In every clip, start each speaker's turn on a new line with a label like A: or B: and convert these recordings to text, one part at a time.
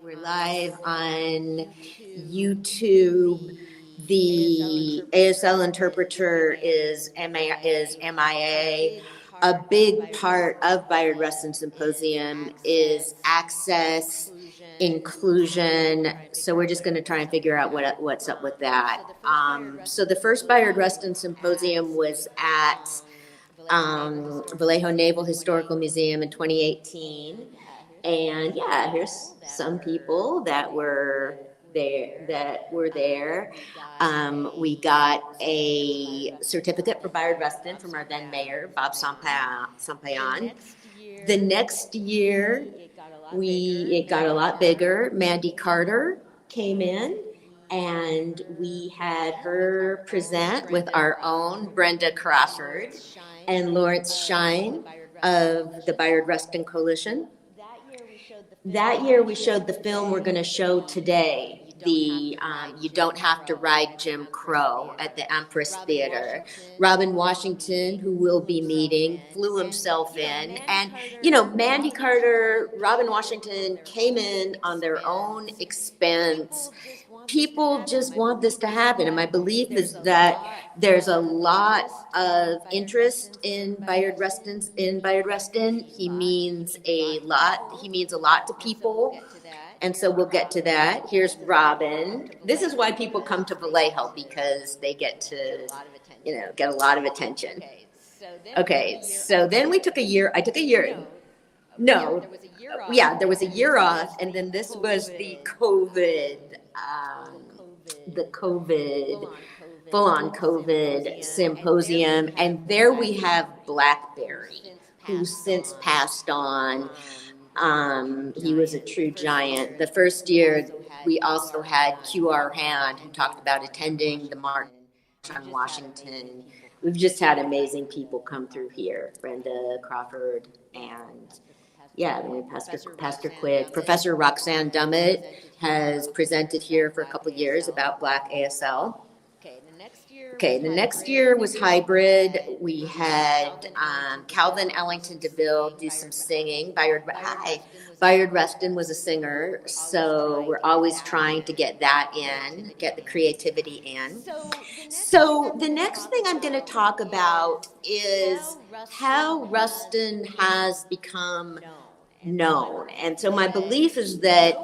A: We're live on YouTube. The ASL interpreter is MIA. A big part of Bayard Rustin Symposium is access, inclusion. So we're just going to try and figure out what's up with that. So the first Bayard Rustin Symposium was at Vallejo Naval Historical Museum in 2018. And yeah, here's some people that were there. We got a certificate for Bayard Rustin from our then mayor, Bob Sampayan. The next year, it got a lot bigger. Mandy Carter came in, and we had her present with our own Brenda Crawford and Lawrence Shine of the Bayard Rustin Coalition. That year we showed the film we're going to show today, the You Don't Have to Ride Jim Crow at the Empress Theater. Robin Washington, who we'll be meeting, flew himself in. And, Mandy Carter, Robin Washington came in on their own expense. People just want this to happen, and my belief is that there's a lot of interest in Bayard Rustin. He means a lot. He means a lot to people, and so we'll get to that. Here's Robin. This is why people come to Vallejo, because they get to, get a lot of attention. Okay, so then we took a year. I took a year. No, there was a year off, and then this was the COVID. Full-on COVID symposium, and there we have Blackberry, who's since passed on. He was a true giant. The first year, we also had QR Hand, who talked about attending the March on Washington. We've just had amazing people come through here, Brenda Crawford, and then we Pastor Quigg. Professor Roxanne Dummett has presented here for a couple of years about Black ASL. Okay, the next year was hybrid. We had Calvin Ellington DeVille do some singing. Bayard Rustin was a singer, so we're always trying to get that in, get the creativity in. So the next thing I'm going to talk about is how Rustin has become known. And so my belief is that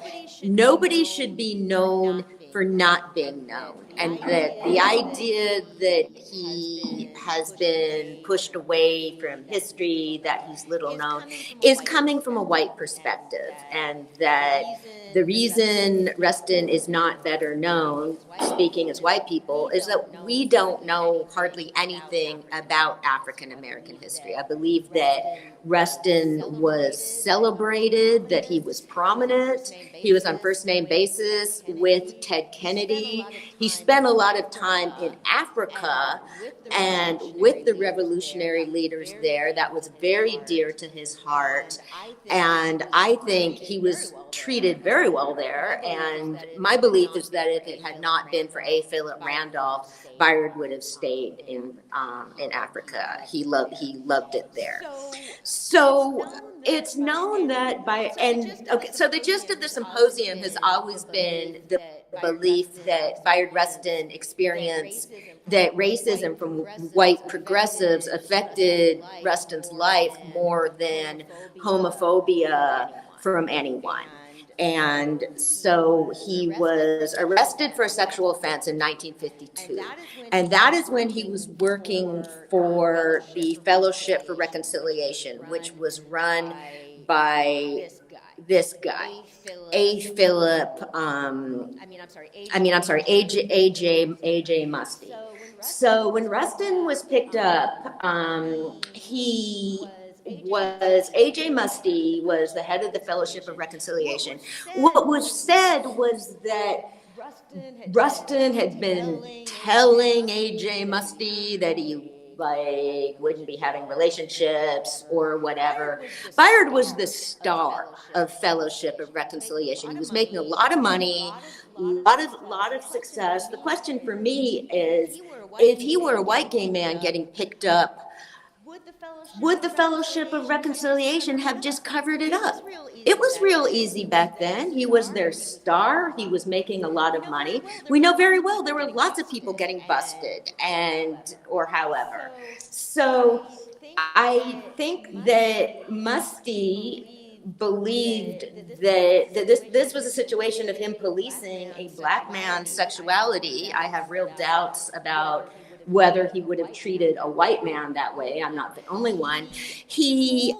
A: nobody should be known for not being known, and that the idea that he has been pushed away from history, that he's little known, is coming from a white perspective, and that the reason Rustin is not better known, speaking as white people, is that we don't know hardly anything about African American history. I believe that Rustin was celebrated, that he was prominent. He was on first name basis with Ted Kennedy. He spent a lot of time in Africa and with the revolutionary leaders there. That was very dear to his heart. And I think he was treated very well there. And my belief is that if it had not been for A. Philip Randolph, Bayard would have stayed in Africa. He loved it there. So it's known that so the gist of the symposium has always been the belief that Bayard Rustin experienced that racism from white progressives affected Rustin's life more than homophobia from anyone. And so he was arrested for a sexual offense in 1952. And that is when he was working for the Fellowship for Reconciliation, which was run by this guy, A.J. Musty. So when Rustin was picked up, A.J. Musty was the head of the Fellowship of Reconciliation. What was said was that Rustin had been telling A.J. Musty that he wouldn't be having relationships or whatever. Bayard was the star of Fellowship of Reconciliation. He was making a lot of money, a lot of success. The question for me is, if he were a white gay man getting picked up, would the Fellowship of Reconciliation have just covered it up? It was real easy back then. He was their star. He was making a lot of money. We know very well there were lots of people getting busted or however. So I think that Musty believed that this was a situation of him policing a black man's sexuality. I have real doubts about whether he would have treated a white man that way. I'm not the only one. He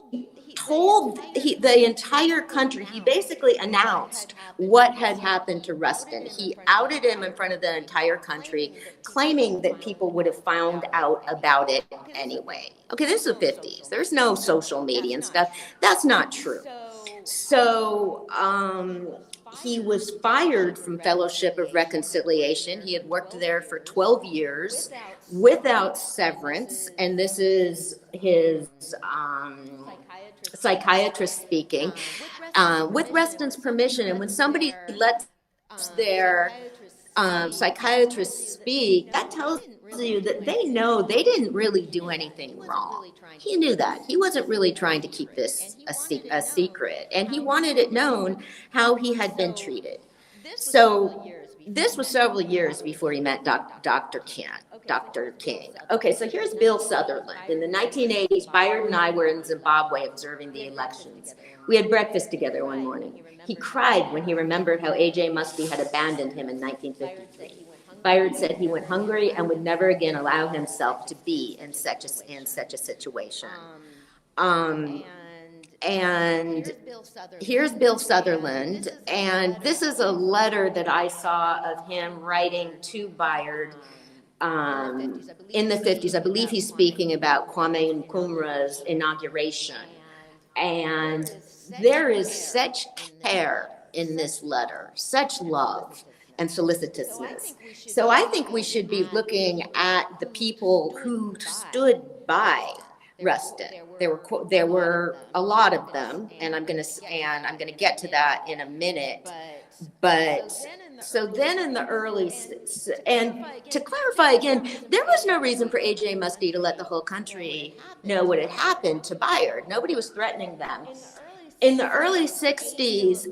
A: told the entire country, he basically announced what had happened to Rustin. He outed him in front of the entire country, claiming that people would have found out about it anyway. Okay, this is the 50s. There's no social media and stuff. That's not true. So he was fired from Fellowship of Reconciliation. He had worked there for 12 years without severance, and this is his psychiatrist speaking, with Rustin's permission. And when somebody lets their psychiatrist speak, that tells you that they know they didn't really do anything wrong. He knew that. He wasn't really trying to keep this a secret, and he wanted it known how he had been treated. So this was several years before he met Dr. King. Okay, so here's Bill Sutherland. In the 1980s, Bayard and I were in Zimbabwe observing the elections. We had breakfast together one morning. He cried when he remembered how A.J. Musty had abandoned him in 1953. Bayard said he went hungry and would never again allow himself to be in such a situation. And here's Bill Sutherland, and this is a letter that I saw of him writing to Bayard in the 50s. I believe he's speaking about Kwame Nkrumah's inauguration. And there is such care in this letter, such love and solicitousness. So I think we should be looking at the people who stood by Rustin. There were a lot of them, and I'm going to get to that in a minute. But so then in the early, and to clarify again, there was no reason for A.J. Musty to let the whole country know what had happened to Bayard. Nobody was threatening them. In the early 60s,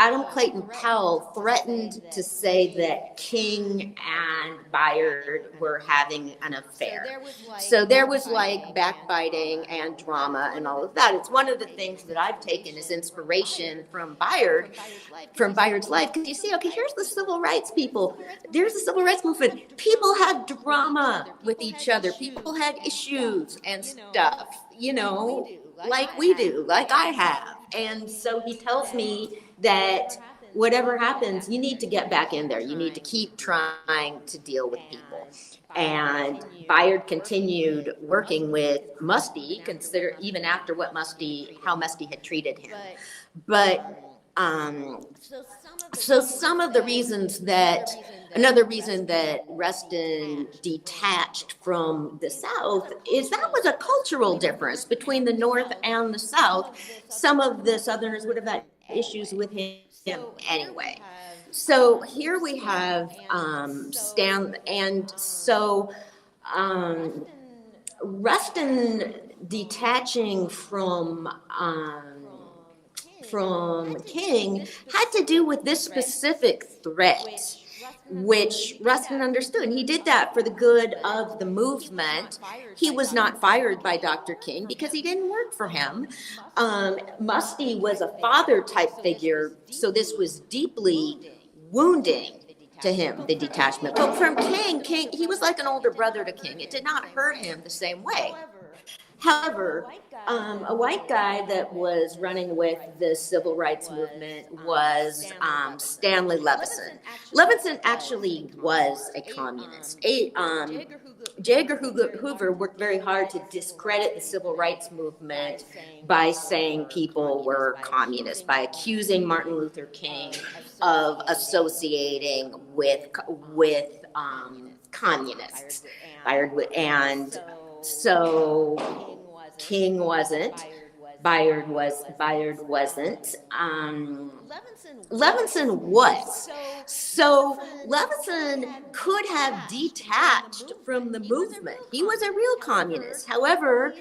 A: Adam Clayton Powell threatened to say that King and Bayard were having an affair. So there was like backbiting and drama and all of that. It's one of the things that I've taken as inspiration from Bayard's life. Because you see, okay, here's the civil rights people. There's the civil rights movement. People had drama with each other. People had issues and stuff, like we do, like I have. And so he tells me that whatever happens, you need to get back in there. You need to keep trying to deal with people. And Bayard continued working with Musty, even after how Musty had treated him. But so some of the reasons another reason that Rustin detached from the South is that was a cultural difference between the North and the South. Some of the Southerners would have had issues with him anyway. So here we have Stan, and so Rustin detaching from King had to do with this specific threat, which Rustin understood. He did that for the good of the movement. He was not fired by Dr. King because he didn't work for him. Musty was a father-type figure, so this was deeply wounding to him, the detachment. But from King, he was like an older brother to King. It did not hurt him the same way. However, a white guy that was running with the civil rights movement was Stanley Levison. Levison actually was a communist. J. Edgar Hoover worked very hard to discredit the civil rights movement by saying people were communists, by accusing Martin Luther King of associating with communists. And so King wasn't, Bayard wasn't. Levinson was. So Levinson could have detached from the movement. He was a real communist. However,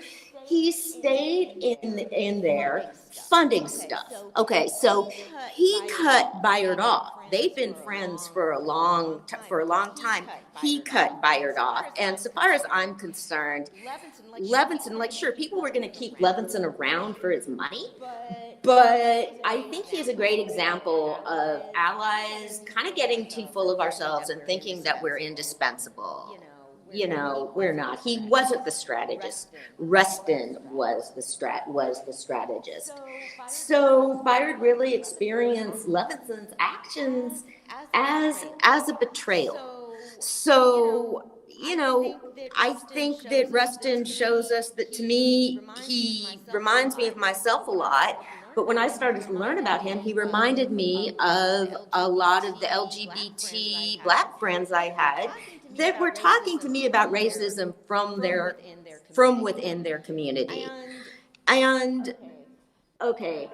A: he stayed in there funding stuff. Okay, so he cut Bayard off. They've been friends for a long time. He cut Bayard off, and so far as I'm concerned, Levinson, like, sure, people were going to keep Levinson around for his money, but I think he's a great example of allies kind of getting too full of ourselves and thinking that we're indispensable. We're not. He wasn't the strategist. Rustin was the strategist. So Bayard really experienced Levinson's actions as a betrayal. So, I think that Rustin shows us that, to me, he reminds me of myself a lot. But when I started to learn about him, he reminded me of a lot of the LGBT Black friends I had that were talking to me about racism from within their community. And okay,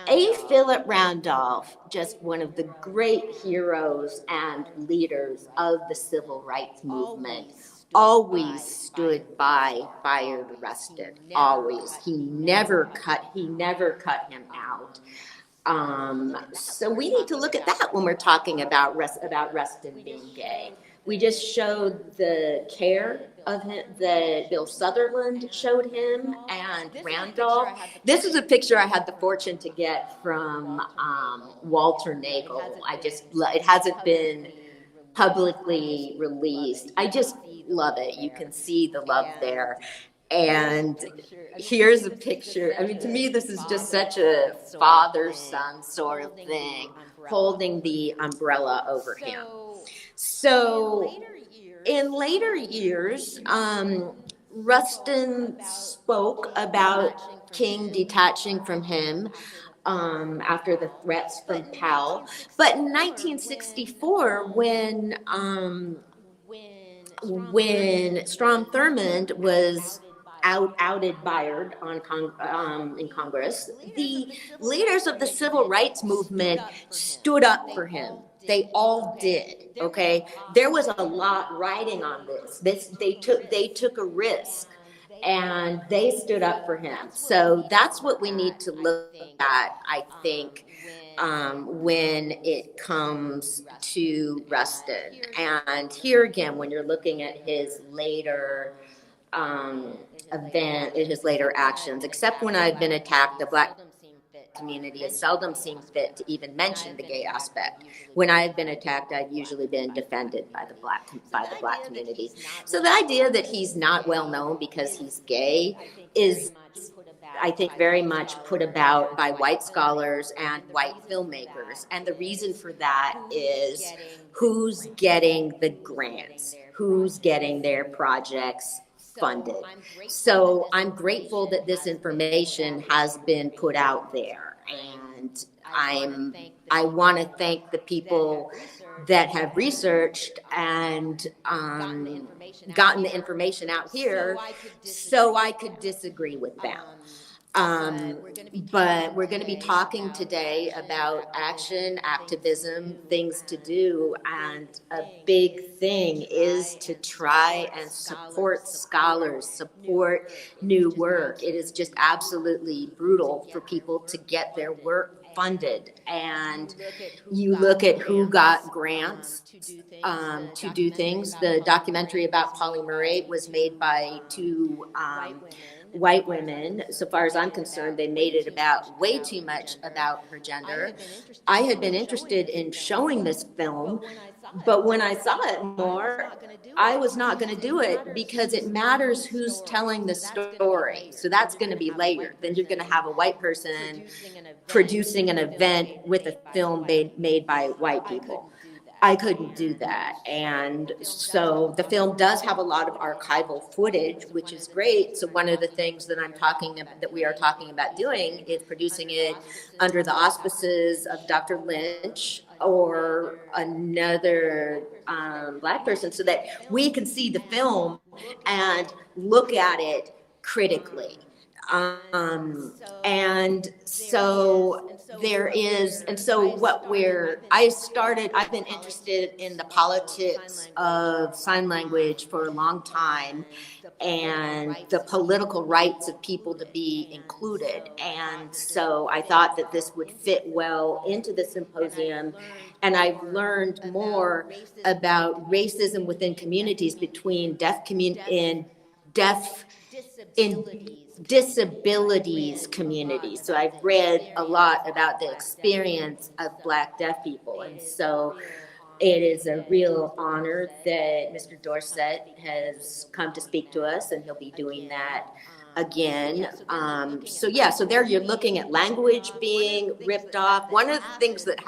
A: A. Philip Randolph, just one of the great heroes and leaders of the civil rights movement, always stood by Bayard Rustin. Always. He never cut him out. So we need to look at that when we're talking about Rustin being gay. We just showed the care of him that Bill Sutherland showed him, and Randolph. This is a picture I had the fortune to get from Walter Nagel. It hasn't been publicly released. I just love it. You can see the love there. And here's a picture. I mean, to me, this is just such a father-son sort of thing, holding the umbrella over him. So in later years, Rustin spoke about King detaching from him after the threats from Powell. But in 1964, when Strom Thurmond was outed Bayard in Congress, the leaders of the civil rights movement stood up for him. They all did. Okay, there was a lot riding on this. They took a risk, and they stood up for him. So that's what we need to look at, I think, when it comes to Rustin. And here again, when you're looking at his later his later actions, except when I've been attacked, the Black community has seldom seen fit to even mention the gay aspect. When I've been attacked, I've usually been defended by the Black community. So the idea that he's not well known because he's gay is, I think, very much put about by white scholars and white filmmakers. And the reason for that is who's getting the grants, who's getting their projects funded. So I'm grateful that this information has been put out there, and I want to thank the people that have researched and gotten the information out here so I could disagree with them. But we're going to be talking today about action, activism, things to do, and a big thing is to try and support scholars, support new work. It is just absolutely brutal for people to get their work funded, and you look at who got grants to do things. The documentary about Polly Murray was made by two white women. So far as I'm concerned, they made it about way too much about her gender. I had been interested in showing this film, but when I saw it more, I was not going to do it because it matters who's telling the story. So that's going to be layered. Then you're going to have a white person producing an event with a film made by white people. I couldn't do that. And so the film does have a lot of archival footage, which is great. So one of the things that we are talking about doing is producing it under the auspices of Dr. Lynch or another Black person, so that we can see the film and look at it critically. And so there is, and so I've been interested in the politics of sign language for a long time, and the political rights of people to be included. And so I thought that this would fit well into the symposium. And I've learned more about racism within communities between disabilities communities. So I've read a lot about the experience of Black deaf people. And so it is a real honor that Mr. Dorsette has come to speak to us, and he'll be doing that again. So there you're looking at language being ripped off. One of the things that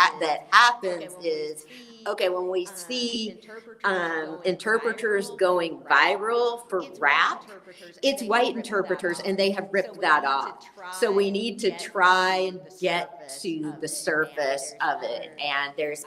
A: happens is, okay, when we see interpreters going viral for rap, it's white interpreters, and they have ripped that off. So we need to try and get to the surface of it. And there's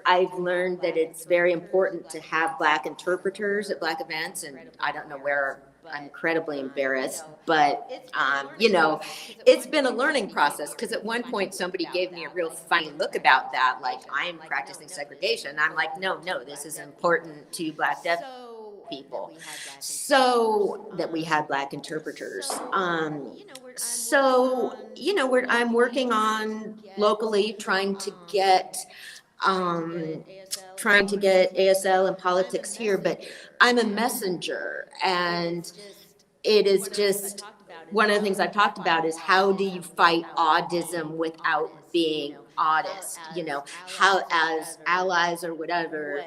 A: I've learned that it's very important to have Black interpreters at Black events, and I don't know where. I'm incredibly embarrassed, but it's been a learning process, because at one point somebody gave me a real funny look about that, like I'm practicing segregation. I'm like, no, this is important to Black deaf people, so that we had Black interpreters. I'm working on locally trying to get ASL and politics here, but I'm a messenger, and it is just one of the things I've talked about is, how do you fight autism without being autist? How, as allies or whatever,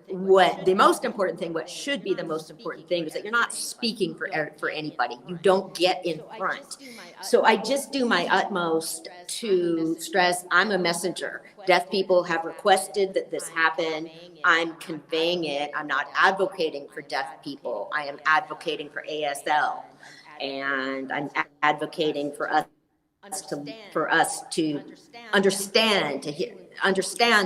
A: what should be the most important thing is that you're not speaking for anybody. You don't get in front. So I just do my utmost to stress I'm a messenger. Deaf people have requested that this happen. I'm conveying it. I'm not advocating for deaf people. I am advocating for ASL. And I'm advocating for us to understand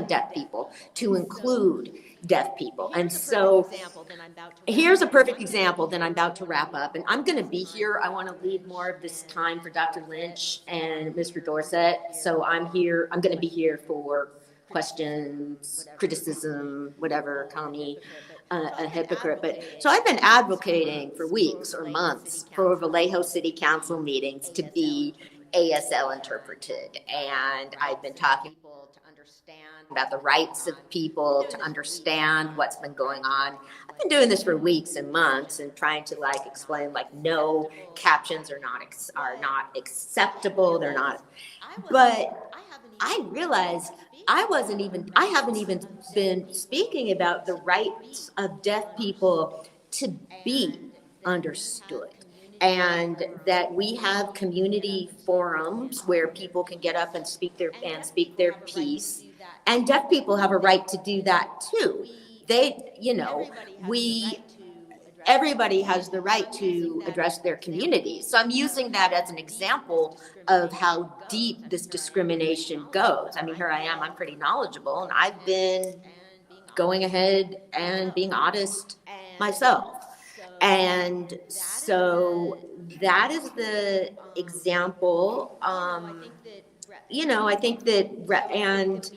A: deaf people, to include deaf people. And so here's a perfect example, then I'm about to wrap up, and I'm going to be here. I want to leave more of this time for Dr. Lynch and Mr. Dorsette. So I'm going to be here for questions, criticism, whatever, call me a hypocrite. But so I've been advocating for weeks or months for Vallejo City Council meetings to be ASL interpreted, and I've been talking about the rights of people to understand what's been going on. I've been doing this for weeks and months and trying to explain no, captions are not acceptable. They're not. But I realized I haven't even been speaking about the rights of deaf people to be understood. And that we have community forums where people can get up and speak their piece, and deaf people have a right to do that too. Everybody has the right to address their communities. So I'm using that as an example of how deep this discrimination goes. I mean, here I am, I'm pretty knowledgeable, and I've been going ahead and being honest myself. And so that is the example. I think that, and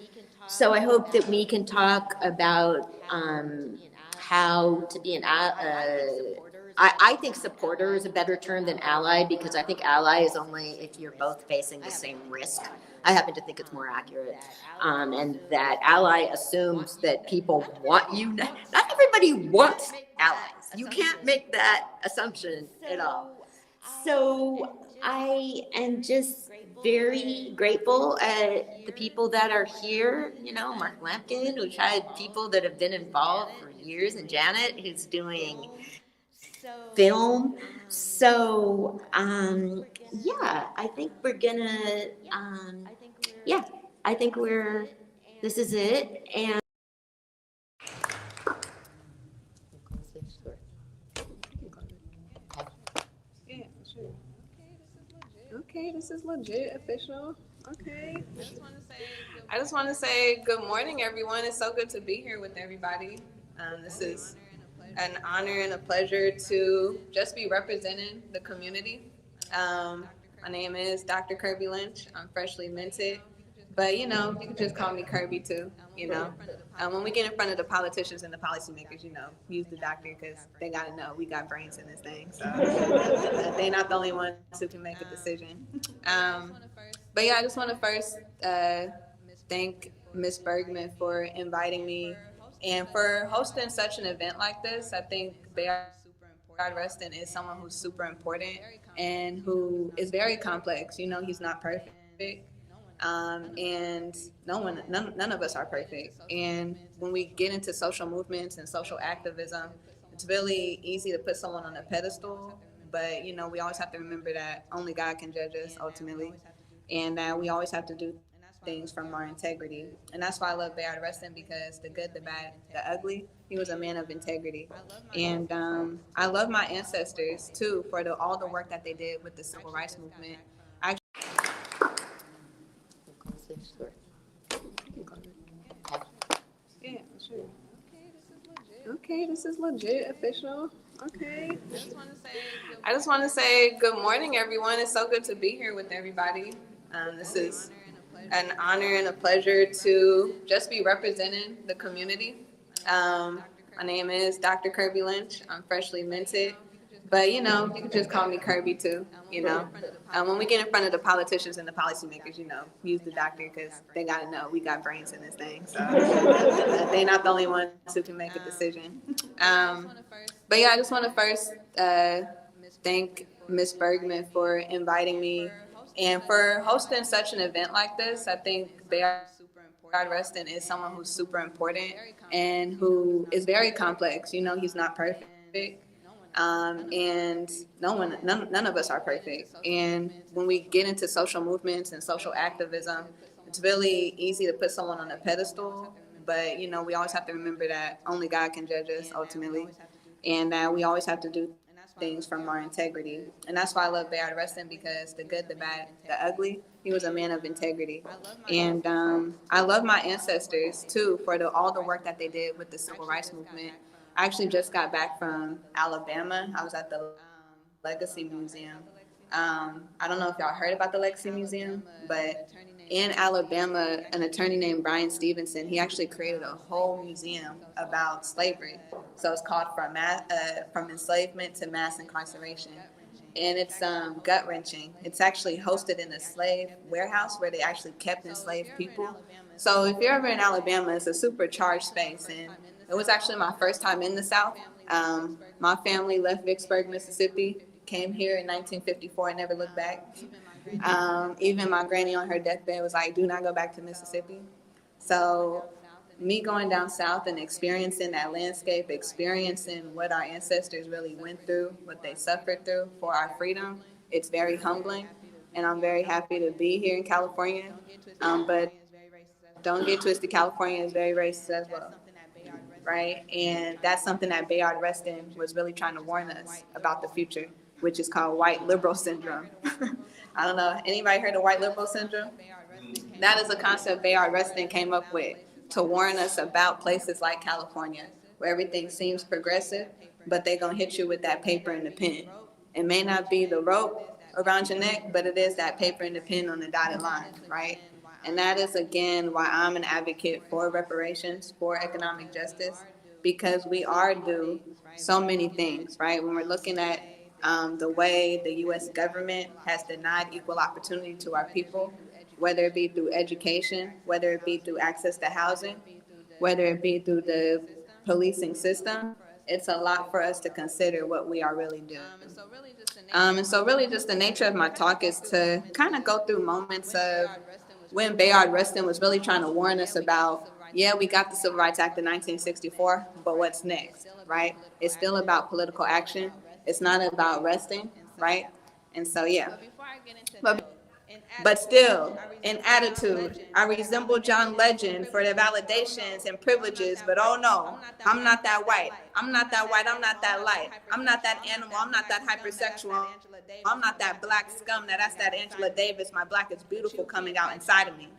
A: so I hope that we can talk about how to be I think supporter is a better term than ally, because I think ally is only if you're both facing the same risk. I happen to think it's more accurate. And that ally assumes that people want you. Not everybody wants allies. You can't make that assumption at all. So I am just very grateful at the people that are here. Mark Lampkin, we've had people that have been involved for years, and Janet, who's doing film. So, I think we're gonna, this is it. And
B: Okay, this is legit, official. Okay. I just want to say good morning, everyone. It's so good to be here with everybody. This is an honor and a pleasure to just be representing the community. My name is Dr. Kerby Lynch. I'm freshly minted, but you can just call me Kerby too. When we get in front of the politicians and the policymakers, use the doctor because they gotta know we got brains in this thing. So they're not the only ones who can make a decision. But yeah, I just want to first thank Miss Bergman for inviting me and for hosting such an event like this. I think Bayard Rustin is someone who's super important and who is very complex. He's not perfect. And none of us are perfect. And when we get into social movements and social activism, it's really easy to put someone on a pedestal. But, we always have to remember that only God can judge us ultimately. And that we always have to do things from our integrity. And that's why I love Bayard Rustin, because the good, the bad, the ugly, he was a man of integrity. And I love my ancestors, too, for all the work that they did with the civil rights movement. Yeah, sure. Okay, this is legit, official. Okay. I just want to say good morning, everyone. It's so good to be here with everybody. This is an honor and a pleasure to just be representing the community. My name is Dr. Kerby Lynch. I'm freshly minted, but you can just call me Kerby too. When we get in front of the politicians and the policymakers, use the doctor because they gotta know we got brains in this thing. So they're not the only ones who can make a decision. But yeah, I just want to first thank Miss Bergman for inviting me and for hosting such an event like this. I think Bayard Rustin is someone who's super important and who is very complex. He's not perfect. And none of us are perfect. And when we get into social movements and social activism, it's really easy to put someone on a pedestal. But, we always have to remember that only God can judge us ultimately. And that we always have to do things from our integrity. And that's why I love Bayard Rustin, because the good, the bad, the ugly, he was a man of integrity. And I love my ancestors, too, for all the work that they did with the civil rights movement. I actually just got back from Alabama. I was at the Legacy Museum. I don't know if y'all heard about the Legacy Museum, but in Alabama, an attorney named Bryan Stevenson, he actually created a whole museum about slavery. So it's called From Enslavement to Mass Incarceration. And it's gut-wrenching. It's actually hosted in a slave warehouse where they actually kept enslaved people. So if you're ever in Alabama, it's a super charged space. And it was actually my first time in the South. My family left Vicksburg, Mississippi, came here in 1954 and never looked back. Even my granny on her deathbed was like, do not go back to Mississippi. So me going down south and experiencing that landscape, experiencing what our ancestors really went through, what they suffered through for our freedom, it's very humbling. And I'm very happy to be here in California. But don't get twisted, California is very racist as well. Right? And that's something that Bayard Rustin was really trying to warn us about the future, which is called white liberal syndrome. I don't know, anybody heard of white liberal syndrome? That is a concept Bayard Rustin came up with to warn us about places like California, where everything seems progressive, but they're gonna hit you with that paper and the pen. It may not be the rope around your neck, but it is that paper and the pen on the dotted line, right? And that is, again, why I'm an advocate for reparations, for economic justice, because we are due so many things, right? When we're looking at the way the U.S. government has denied equal opportunity to our people, whether it be through education, whether it be through access to housing, whether it be through the policing system, it's a lot for us to consider what we are really doing. And so really just the nature of my talk is to kind of go through moments of when Bayard Rustin was really trying to warn us about, yeah, we got the Civil Rights Act in 1964, but what's next, right? It's still about political action. It's not about resting, right? And so, yeah. But still, in attitude, I resemble John Legend for the validations and privileges, but oh no, I'm not that white. I'm not that white, I'm not that light. I'm not that animal, I'm not that hypersexual. I'm not that black scum, that's that Angela Davis, my black is beautiful coming out inside of me.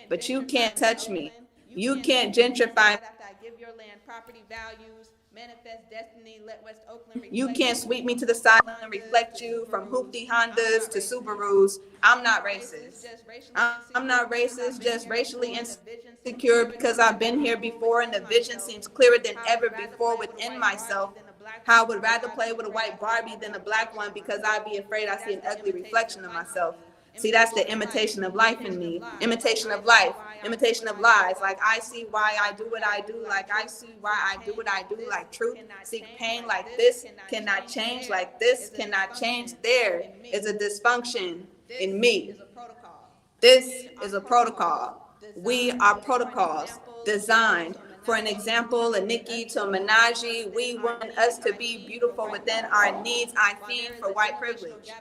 B: But you can't touch me. You can't gentrify You can't sweep me to the side and reflect you from hoopty Hondas to Subarus. I'm not racist. I'm not racist, just racially insecure because I've been here before and the vision seems clearer than ever before within myself. How I would rather play with a white Barbie than a black one because I'd be afraid I see an ugly reflection of myself. See, that's the imitation of life in me. Imitation of life, imitation of lies. Like I see why I do what I do. Like I see why I do what I do. Like truth, seek pain. Like this cannot change. Like this cannot change. There is a dysfunction in me. This is a protocol. We are protocols designed for an example, a Nikki to a Menage. We want us to be beautiful within our needs. I fiend for white privilege.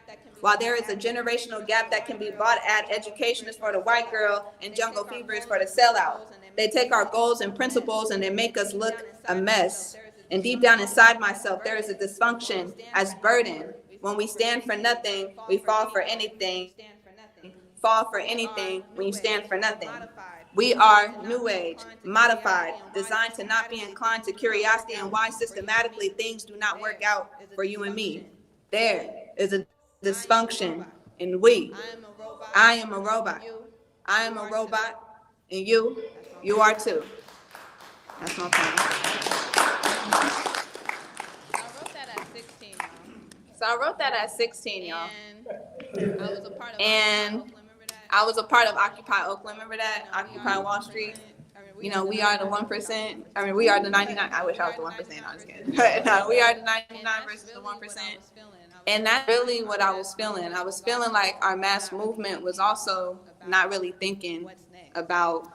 B: While there is a generational gap that can be bought at, education is for the white girl and jungle fever is for the sellout. They take our goals and principles and they make us look a mess. And deep down inside myself, there is a dysfunction as burden. When we stand for nothing, we fall for anything. Fall for anything when you stand for nothing. We are new age, modified, designed to not be inclined to curiosity and why systematically things do not work out for you and me. There is a dysfunction in we. I am a robot. I am a robot, and you are too. That's my point. I wrote that at 16, y'all. And I was a part of Occupy Oakland. Remember that? Occupy Wall Street. You know, we are the 1%. I mean, we are the 99. I wish I was the 1%. I'm just kidding. But no, we are the 99 versus the 1%. And that's really what I was feeling. I was feeling like our mass movement was also not really thinking about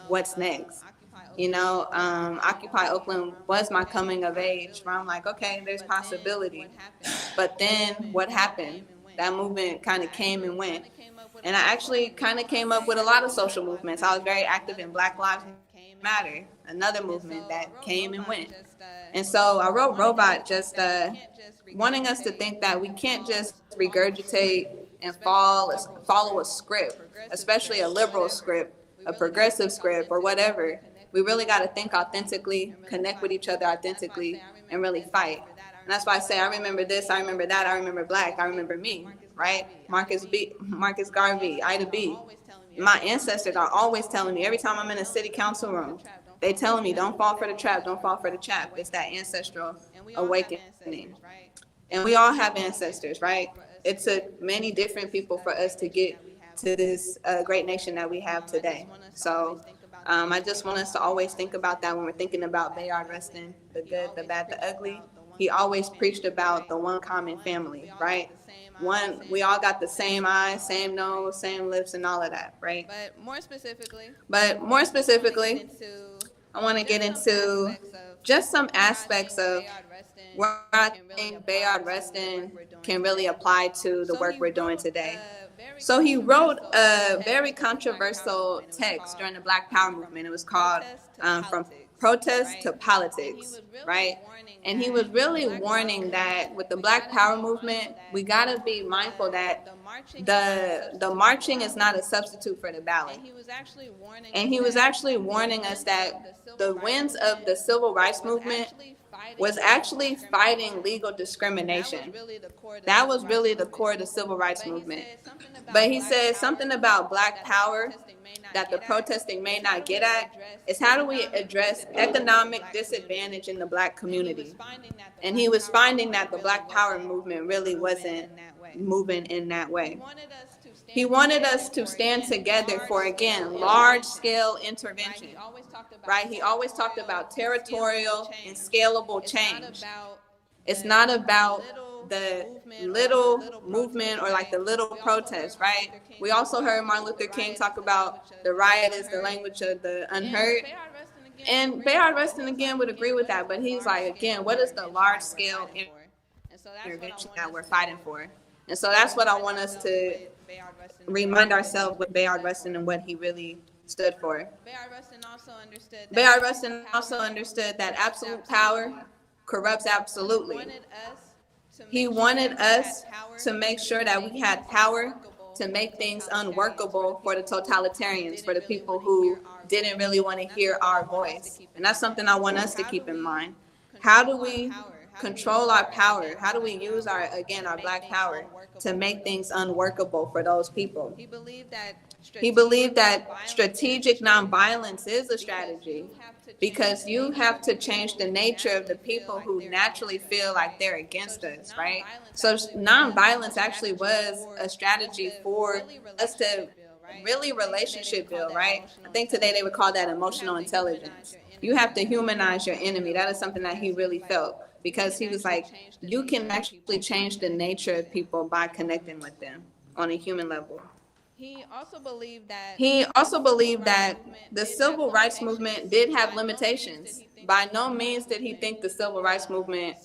B: what's next. You know, Occupy Oakland was my coming of age where I'm like, okay, there's possibility. But then what happened? That movement kind of came and went. And I actually kind of came up with a lot of social movements. I was very active in Black Lives Matter, another movement that came and went. And so I wrote Robot just wanting us to think that we can't just regurgitate and follow a script, especially a liberal script, a progressive script, or whatever. We really got to think authentically, connect with each other authentically, and really fight. And that's why I say I remember this, I remember that, I remember Black, I remember me, right? Marcus Garvey, Ida B. My ancestors are always telling me, every time I'm in a city council room, they telling me, don't fall for the trap, don't fall for the trap. It's that ancestral awakening. And we all have ancestors, right? It took many different people for us to get to this great nation that we have today. So I just want us to always think about that when we're thinking about Bayard Rustin, the good, the bad, the ugly. He always preached about the one common family, right? We all got the same eyes, same nose, same lips, and all of that, right? But more specifically, I want to get into just some aspects of where I think Bayard Rustin can really apply to the work we're doing today. So he wrote a very controversial text during the Black Power movement. It was called From Protest to Politics, right? And he was really warning that with the Black Power movement, we got to be mindful that the marching is not a substitute for the ballot. And he was actually warning us that the wins of the civil rights movement was actually fighting legal discrimination. That was really the core of the civil rights movement. But he said something about Black power that the protesting may not get at is how do we address economic disadvantage in the Black community? And he was finding that the Black Power movement really wasn't moving in that way. He wanted us to stand together for, again, large-scale intervention, right? He always talked about territorial and scalable change. It's not about the little movement or like the little protest, right? We also heard Martin Luther King talk about the riot is the language of the unheard. And Bayard Rustin, again, would agree with that. But he's like, again, what is the large-scale intervention that we're fighting for? And so that's what I want us to remind ourselves with Bayard Rustin and what he really stood for. Bayard Rustin also understood that absolute power corrupts absolutely. He wanted us to make sure that we had power to make things unworkable for the totalitarians, for the people who didn't really want to hear our voice. And that's something I want us to keep in mind. How do we control our power? How do we use our black power to make things unworkable for those people? He believed that strategic nonviolence is a strategy because you have to change the nature of the people who naturally feel like they're against us, right? So nonviolence actually was a strategy for us to really relationship build, right? I think today they would call that emotional intelligence. You have to humanize your enemy. That is something that he really felt because he was like, you can actually change the nature of people by connecting with them on a human level. He also believed that the civil rights movement did have limitations. By no means did he think the civil rights movement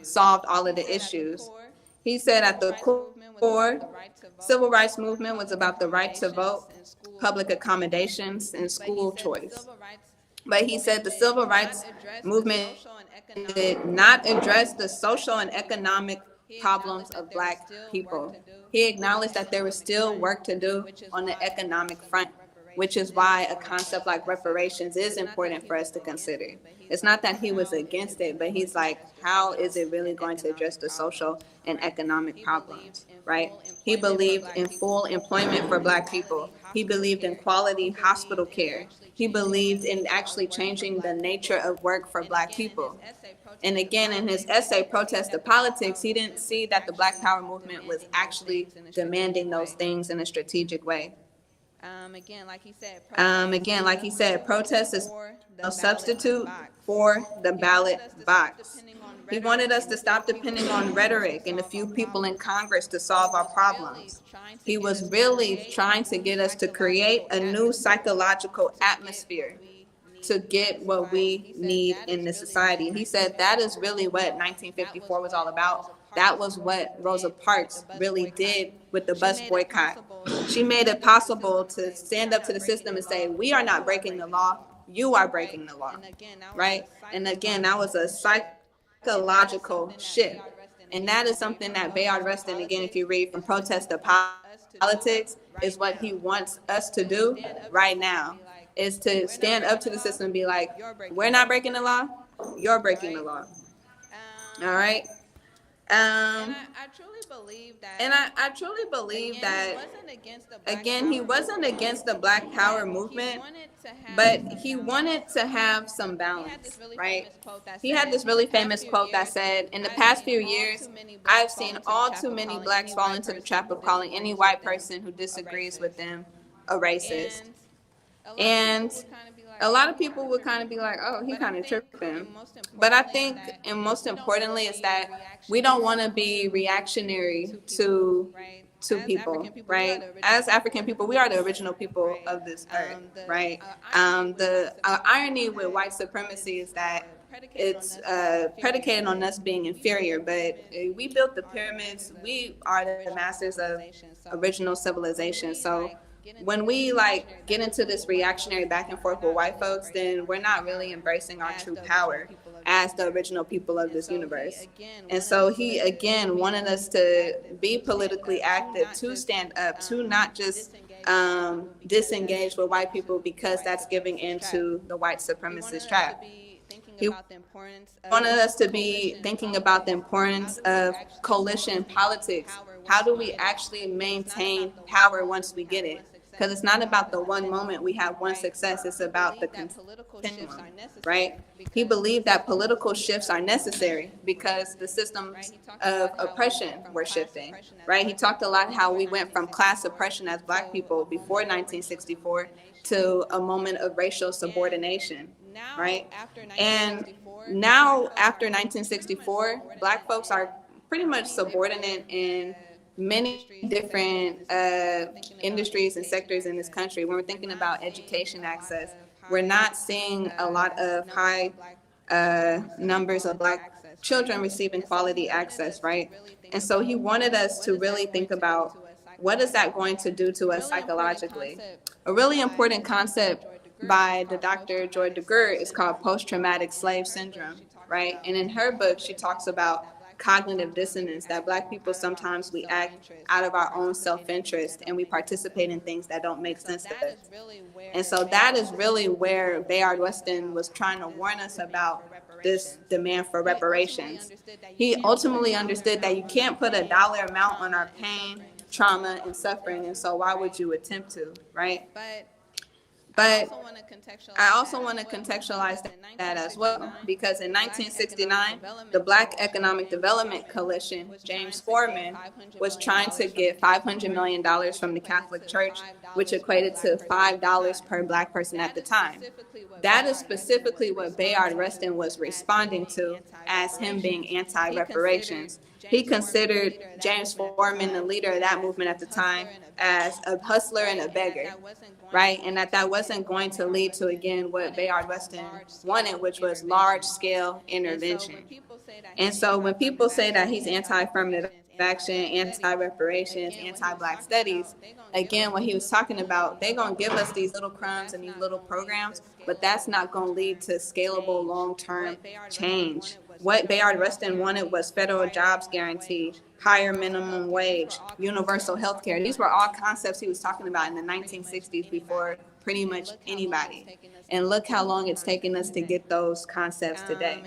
B: solved all of the issues. He said at the core, civil rights movement was about the right to vote, public accommodations, and school choice. But he said the civil rights movement did not address the social and economic problems of Black people. He acknowledged that there was still work to do on the economic front, which is why a concept like reparations is important for us to consider. It's not that he was against it, but he's like, how is it really going to address the social and economic problems, right? He believed in full employment for Black people. He believed in quality hospital care. He believed in actually changing the nature of work for Black people. And again, in his essay, Protest to Politics, he didn't see that the Black Power movement was actually demanding those things in a strategic way. Again, like he said, protest is no substitute for the ballot box. He wanted us to stop depending on rhetoric and a few people in Congress to solve our problems. He was really trying to get us to create a new psychological atmosphere to get what we need in the society. He said that is really what 1954 was all about. That was what Rosa Parks really did with the bus boycott. She made it possible to stand up to the system and say, we are not breaking the law, you are breaking the law, right? And again, that was a psychological shift. And that is something that Bayard Rustin, again, if you read From Protest to Politics, is what he wants us to do right now, is to stand up to the system and be like, we're not breaking the law, you're breaking the law. All right? And I truly believe that, again, he wasn't against the Black Power movement, but he wanted to have some balance, right? He had this really famous quote that said, in the past few years, I've seen all too many Blacks fall into the trap of calling any white person who disagrees with them a racist. And a lot of people would kind of be like, oh, he kind of tripping. But I think, and most importantly, is that we don't want to be reactionary to people, right? As African people, we are the original people of this earth, right? The irony with white supremacy is that it's predicated on us being inferior, but we built the pyramids. We are the masters of original civilization. So when we like get into this reactionary back and forth with white folks, then we're not really embracing our true power as the original people of this universe. And so he again wanted us to be politically active, to stand up, to not just disengage with white people because that's giving into the white supremacist trap. He wanted us to be thinking about the importance of coalition politics. How do we actually maintain power once we get it? Because it's not about the one moment we have one success, it's about the continuum, right? He believed that political shifts are necessary because the systems of oppression were shifting, right? He talked a lot how we went from class oppression as Black people before 1964 to a moment of racial subordination, right? And now after 1964, Black folks are pretty much subordinate in many different industries and sectors in this country. When we're thinking about education access, we're not seeing a lot of high numbers of Black children receiving quality access, right? And so he wanted us to really think about what is that going to do to us psychologically. A really important concept by the Dr. Joy DeGer is called post-traumatic slave syndrome, right? And in her book, she talks about cognitive dissonance, that Black people sometimes we act out of our own self-interest and we participate in things that don't make sense to us. And so that is really where Bayard Rustin was trying to warn us about this demand for reparations. He ultimately understood that you can't put a dollar amount on our pain, trauma, and suffering, and so why would you attempt to, right? But I also want to contextualize that as well, because in 1969, the Black Economic Development Coalition, James Foreman, was trying to get $500 million from the Catholic Church, which equated to $5 per Black person at the time. That is specifically what Bayard Rustin was responding to as him being anti-reparations. He considered James Foreman, the leader of that movement at the time, as a hustler and a beggar, right? And that wasn't going to lead to, again, what Bayard Rustin wanted, which was large-scale intervention. And so when people say that he's anti-affirmative action, anti-reparations, anti-Black studies, again, what he was talking about, they're going to give us these little crumbs and these little programs, but that's not going to lead to scalable long-term change. What Bayard Rustin wanted was federal jobs guarantee, higher minimum wage, universal health care. These were all concepts he was talking about in the 1960s before pretty much anybody. And look how long it's taken us to get those concepts today.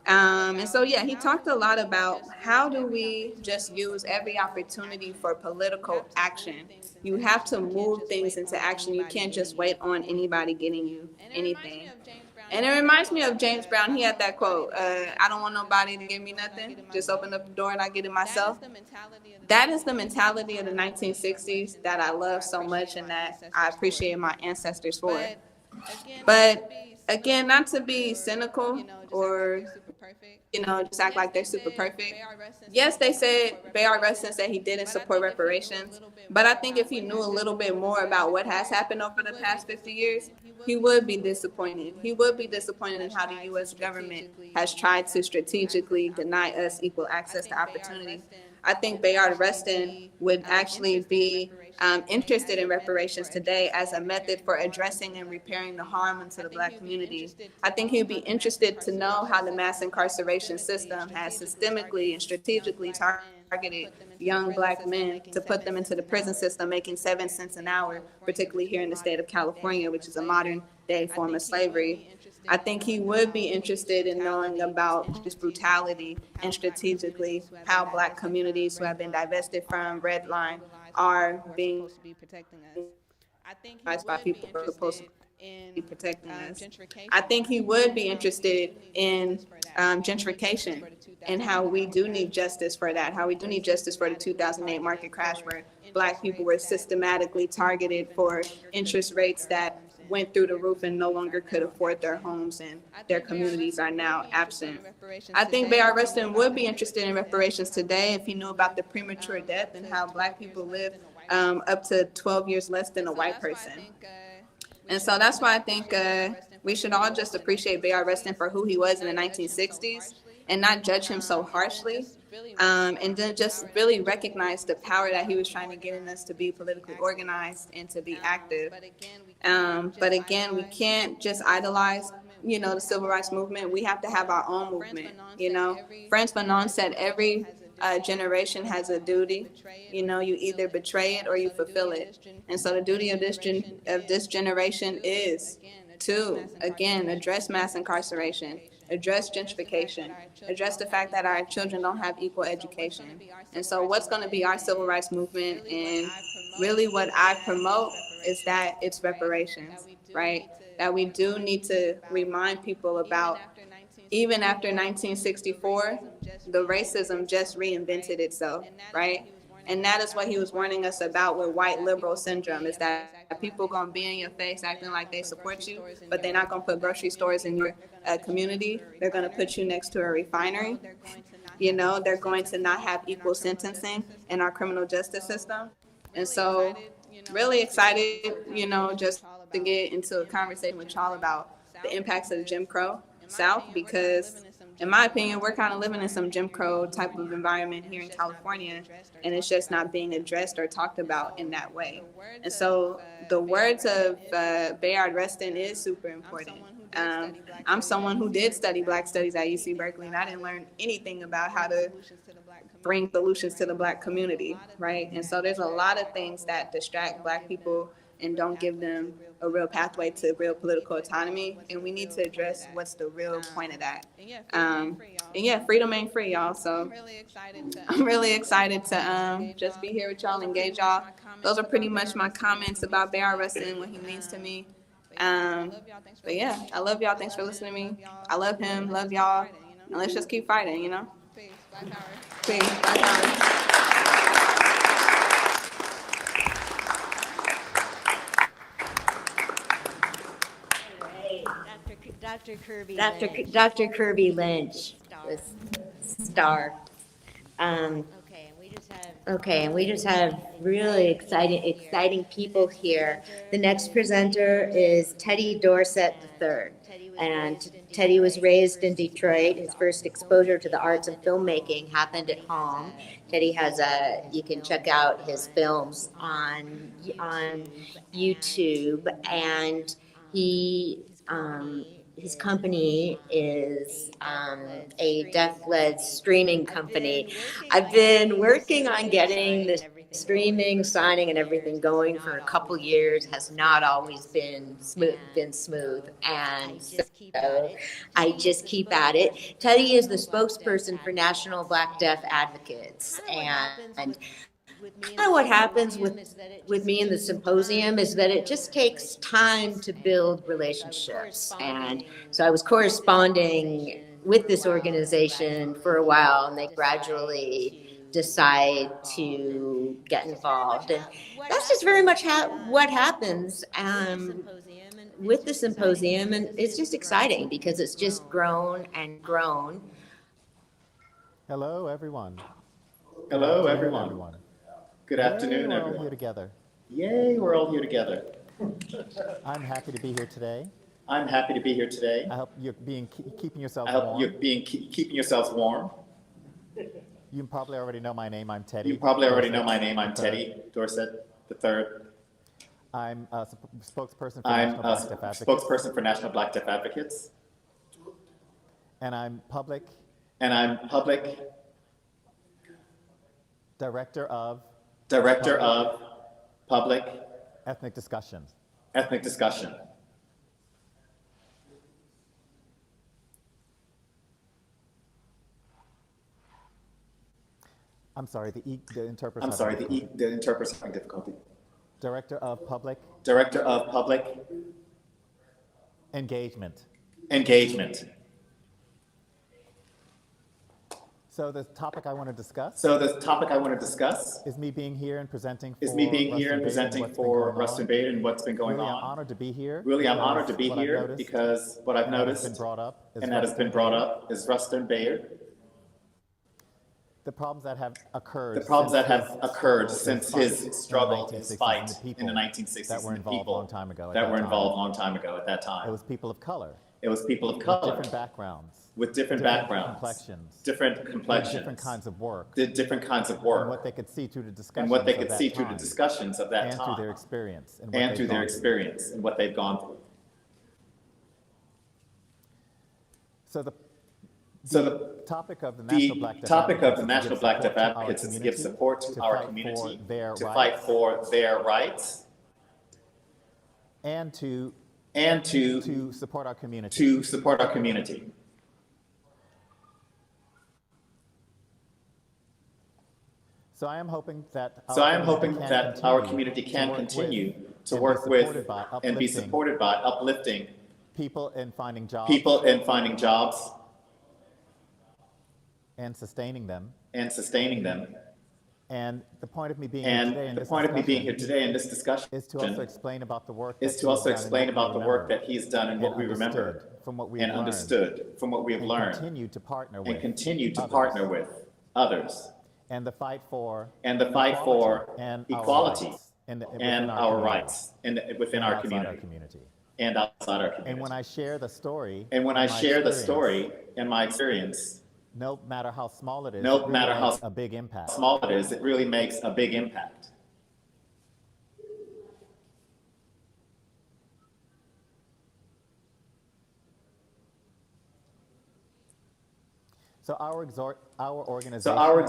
B: And so, he talked a lot about how do we just use every opportunity for political action. You have to move things into action. You can't just wait on anybody getting you anything. And it reminds me of James Brown. He had that quote, I don't want nobody to give me nothing. Just open up the door and I get it myself. That is the mentality of the 1960s that I love so much and that I appreciate my ancestors for. But again, not to be cynical or, just act like they're super perfect. Yes, they said, Bayard Rustin said he didn't support reparations, but I think if he knew a little bit more about what has happened over the past 50 years, he would be disappointed. He would be disappointed in how the U.S. government has tried to strategically deny us equal access to opportunity. I think Bayard Rustin would actually be interested in reparations today as a method for addressing and repairing the harm into the Black community. I think he'd be interested to know how the mass incarceration system has systemically and strategically targeted young Black men to put them into the prison system, making 7 cents an hour, particularly here in the state of California, which is a modern day form of slavery. I think he would be interested in knowing about this brutality and strategically how Black communities who have been divested from red line are being protected by people who are supposed to be protecting us. I think he would be interested in gentrification and how we do need justice for that, how we do need justice for the 2008 market crash where Black people were systematically targeted for interest rates that went through the roof and no longer could afford their homes, and their communities are now absent. I think Bayard Rustin would be interested in reparations today if he knew about the premature death and how Black people live up to 12 years less than a white person. And so that's why I think we should all just appreciate Bayard Rustin for who he was in the 1960s and not judge him so harshly. And then just really recognize the power that he was trying to get in us to be politically organized and to be active. But again, we can't just idolize, the civil rights movement. We have to have our own movement, Frantz Fanon said every generation has a duty. You either betray it or you fulfill it. And so the duty of this generation is to, again, address mass incarceration, address gentrification, address the fact that our children don't have equal education. And so what's going to be our civil rights movement, and really what I promote is that it's reparations, right? That we do need to remind people about, even after 1964, the racism just reinvented itself, right? And that is what he was warning us about with white liberal syndrome, is that people going to be in your face acting like they support you, but they're not going to put grocery stores in your community. They're going to put you next to a refinery. They're going to not have equal sentencing in our criminal justice system. And so really excited, just to get into a conversation with y'all about the impacts of the Jim Crow South, because in my opinion, we're kind of living in some Jim Crow type of environment here in California, and it's just not being addressed or talked about in that way. And so the words of Bayard Rustin is super important. I'm someone who did study Black studies at UC Berkeley, and I didn't learn anything about how to bring solutions to the Black community, right? And so there's a lot of things that distract Black people and don't give them a real pathway to real political autonomy. And we need to address what's the real point of that. And yeah, freedom ain't free, y'all. So I'm really excited to just be here with y'all, engage y'all. Those are pretty much my comments about Bayard Rustin and what he means to me. But yeah, I love y'all. Thanks for listening to me. I love him, love y'all, and let's just keep fighting, you know? Peace, Black Power. Peace, Black Power.
C: Dr. Kerby Lynch.
A: Dr. Kerby Lynch, the star. Okay, and we just have really exciting people here. The next presenter is Teddy Dorsette III. And Teddy was raised in Detroit. His first exposure to the arts and filmmaking happened at home. Teddy you can check out his films on YouTube, and his company is a deaf-led streaming company. I've been working on getting the streaming, signing, and everything going for a couple years. Has not always been smooth, and so I just keep at it. Teddy is the spokesperson for National Black Deaf Advocates, and kind of what happens with me in the symposium is that it just takes time to build relationships. And so I was corresponding with this organization for a while, and they gradually decide to get involved. And that's just very much what happens with the symposium. And it's just exciting because it's just grown and grown.
D: Hello, everyone.
E: Hello, everyone. Good afternoon,
D: We're all
E: everyone.
D: here together.
E: Yay, we're all here together.
D: I'm happy to be here today.
E: I'm happy to be here today.
D: I hope you're keeping yourselves
E: I hope
D: warm.
E: you're keeping yourselves warm.
D: You probably already know my name. I'm Teddy.
E: You probably already know my name. I'm Teddy Dorsette III.
D: I'm a spokesperson for
E: I'm
D: National
E: a
D: Black Deaf Advocates.
E: spokesperson for National Black Deaf Advocates.
D: And I'm public director of
E: public
D: ethnic discussion. I'm sorry, the interpreter.
E: I'm sorry, the interpreter's having difficulty.
D: Director of public engagement. So the topic I want to discuss
E: Is
D: me being here and presenting
E: for Rustin Bayard and what's been going
D: really,
E: on.
D: I'm honored to be here.
E: Really, I'm honored to be here because what I've noticed and that has been brought up is Rustin Bayard.
D: The problems that have occurred
E: since his struggle, his fight in the 1960s,
D: that were involved a long time ago.
E: At that time.
D: It was people of color.
E: It was people of color
D: with different backgrounds,
E: different complexions,
D: different kinds of work,
E: and
D: what they could see through the
E: discussions of that
D: and
E: time,
D: through their experience,
E: and what they've gone through.
D: So the topic of the
E: National Black Deaf Advocates is to give support to our community, to fight for their rights,
D: and to support our community. So I am hoping that our community can continue to work with and be supported by uplifting people in finding
E: jobs
D: and sustaining them.
E: And
D: the point of me being
E: here today in this discussion
D: is to also explain about the work
E: that he's done and what we remember and understood from what we have learned
D: and continue to
E: partner with others
D: and the fight for
E: equality and our rights within our community and outside our community.
D: And when I share the story
E: and my experience,
D: no matter how small it is, a big impact.
E: It really makes a big impact.
D: So our organization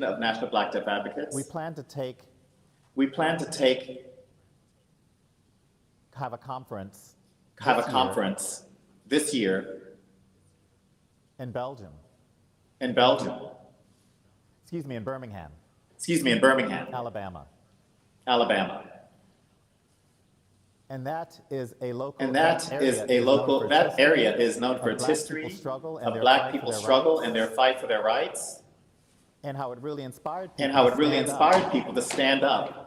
D: of National Black Deaf
E: Advocates,
D: we plan to take
E: We plan to
D: have a conference
E: this year
D: in Belgium.
E: in Belgium.
D: Excuse me, in Birmingham,
E: Alabama.
D: and that is a local.
E: And that area is known for its history of Black people's struggle and their fight for their rights,
D: and how it really inspired
E: people to stand up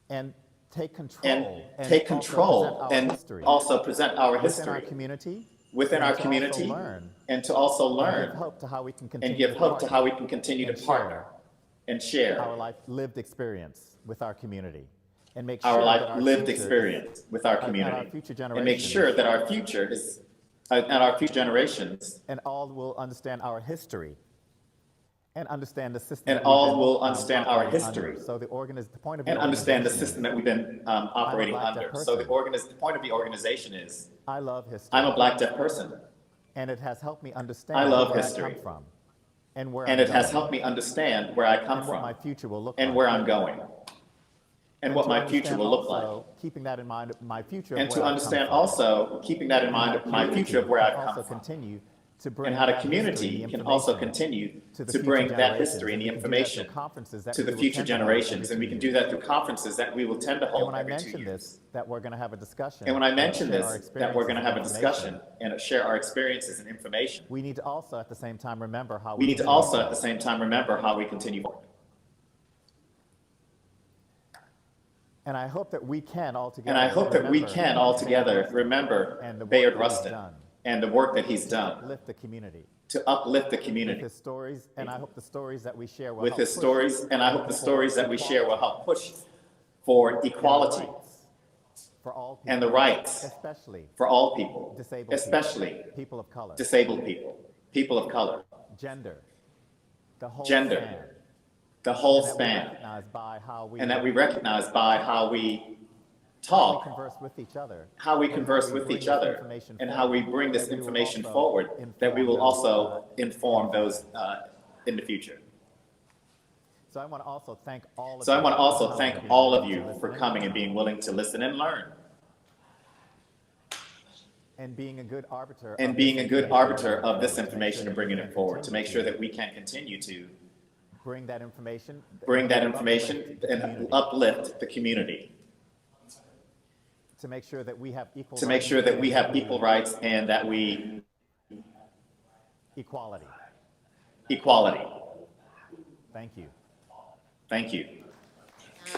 D: and take control
E: and also present our
D: within our
E: history
D: community,
E: within our community, and to also
D: and
E: learn
D: give hope to how we can
E: and give hope to how we can continue to partner and share
D: our lived experience with our community, and make
E: our
D: sure that
E: lived
D: future-
E: experience with our
D: and our
E: community,
D: future
E: and make sure that our future is, and our future generations,
D: and all will understand our history and understand the system.
E: and
D: that
E: all
D: we've been,
E: will understand our
D: operating
E: history
D: under. So the point of
E: and understand the
D: organization
E: system that we've been operating
D: Black deaf
E: under. So the
D: person.
E: point of the organization is,
D: I love history.
E: I'm a Black deaf person,
D: and it has helped me understand
E: I love
D: where
E: history.
D: I come from and where
E: and
D: I'm
E: it has
D: going,
E: helped me understand where I come
D: and what my
E: from
D: future will look
E: and
D: like.
E: where I'm going and what
D: to
E: my future
D: understand
E: will look like.
D: also, keeping that in mind, my future. of
E: And
D: where
E: to
D: I've come
E: understand
D: from.
E: also, keeping that in mind, my future of where I've
D: also
E: come from.
D: continue to bring
E: And how the
D: that history,
E: community
D: the
E: can also
D: information
E: continue
D: to the
E: to
D: future
E: bring that
D: generations.
E: history and the
D: we can do that through
E: information
D: conferences that
E: to
D: we
E: the
D: will
E: future
D: tend to hold
E: generations.
D: every
E: And we
D: 2
E: can do
D: years.
E: that through conferences that we will tend to
D: And
E: hold
D: when I
E: every 2
D: mention
E: years.
D: this, that we're going to have a discussion.
E: And when I
D: and
E: mention
D: share our
E: this, that we're going to have a
D: experiences
E: discussion
D: and
E: and share our experiences and information,
D: we need to also at the same time remember how
E: we need to
D: continue
E: also at
D: forward.
E: the same time remember how we continue forward.
D: And I hope that we can all together
E: And I hope that we
D: remember
E: can all together
D: and
E: remember
D: the work
E: Bayard
D: that he's
E: Rustin
D: done
E: and the work that he's done
D: uplift the community
E: to uplift the
D: with
E: community
D: his stories, and I hope the stories that we share will
E: with
D: help
E: his
D: push
E: stories, and I hope the stories that we share will help push for equality
D: for all people,
E: and the rights
D: especially
E: for all people,
D: disabled
E: especially
D: people of color,
E: disabled people, people of color,
D: gender, the whole
E: gender,
D: span,
E: the whole
D: and that we
E: span,
D: recognize by how we
E: and that we recognize by how we talk,
D: converse with each other,
E: how we
D: and
E: converse
D: we
E: with
D: bring
E: each
D: this
E: other,
D: information
E: and how we
D: forward,
E: bring this
D: that we will
E: information
D: also
E: forward, that we
D: inform
E: will
D: those,
E: also inform those in the future.
D: So I want to also thank all of
E: So I
D: you
E: want to also
D: for
E: thank
D: coming
E: all of
D: and
E: you
D: listening
E: for coming and being willing to listen and learn,
D: and being a good arbiter
E: and
D: of
E: being
D: this
E: a good
D: information
E: arbiter of this
D: to make
E: information
D: sure
E: and
D: that
E: bringing
D: we
E: it
D: can
E: forward, to make sure
D: continue
E: that we can continue to
D: bring that information
E: bring that
D: uplift
E: information
D: the
E: and
D: community,
E: uplift the community,
D: to make sure that we have equal
E: to make
D: rights
E: sure that we
D: and
E: have equal rights and that we
D: equality.
E: equality.
D: Thank you.
E: Thank you.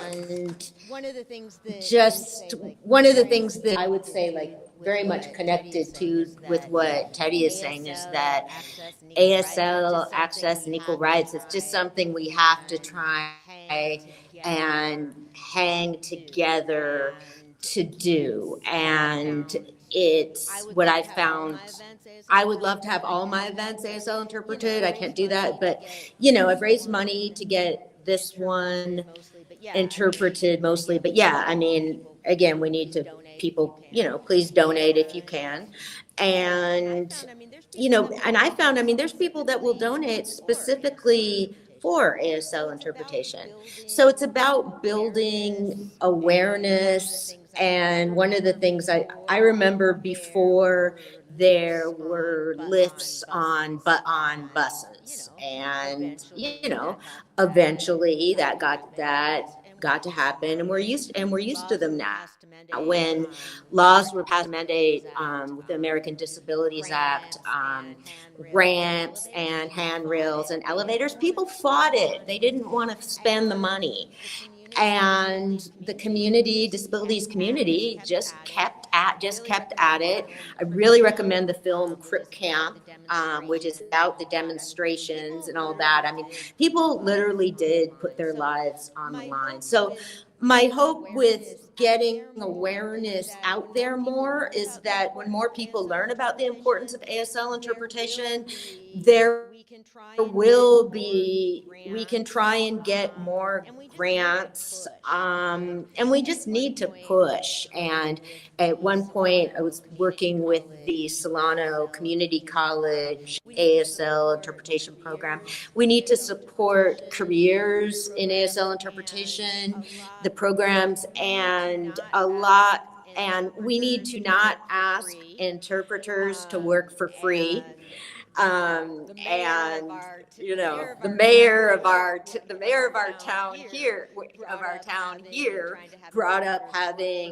A: And
C: One of the things that
A: just one of the things that I would say, like, very much connected to with what Teddy is saying is that ASL access and equal rights is just something we have to try and hang together to do. And it's what I found. I would love to have all my events ASL interpreted. I can't do that, but I've raised money to get this one interpreted mostly. But yeah, I mean, again, we need to people, please donate if you can. And and I found, there's people that will donate specifically for ASL interpretation. So it's about building awareness. And one of the things I remember before, there were lifts on buses, and eventually that got to happen, and we're used to them now. When laws were passed, mandate with the American Disabilities Act, ramps and handrails and elevators, people fought it. They didn't want to spend the money. And the disabilities community just kept at it. I really recommend the film Crip Camp, which is about the demonstrations and all that. People literally did put their lives on the line. So my hope with getting awareness out there more is that when more people learn about the importance of ASL interpretation, there we can try and get more grants, and we just need to push. And at one point, I was working with the Solano Community College ASL interpretation program. We need to support careers in ASL interpretation, the programs, and we need to not ask interpreters to work for free. And you know, the mayor of our town here brought up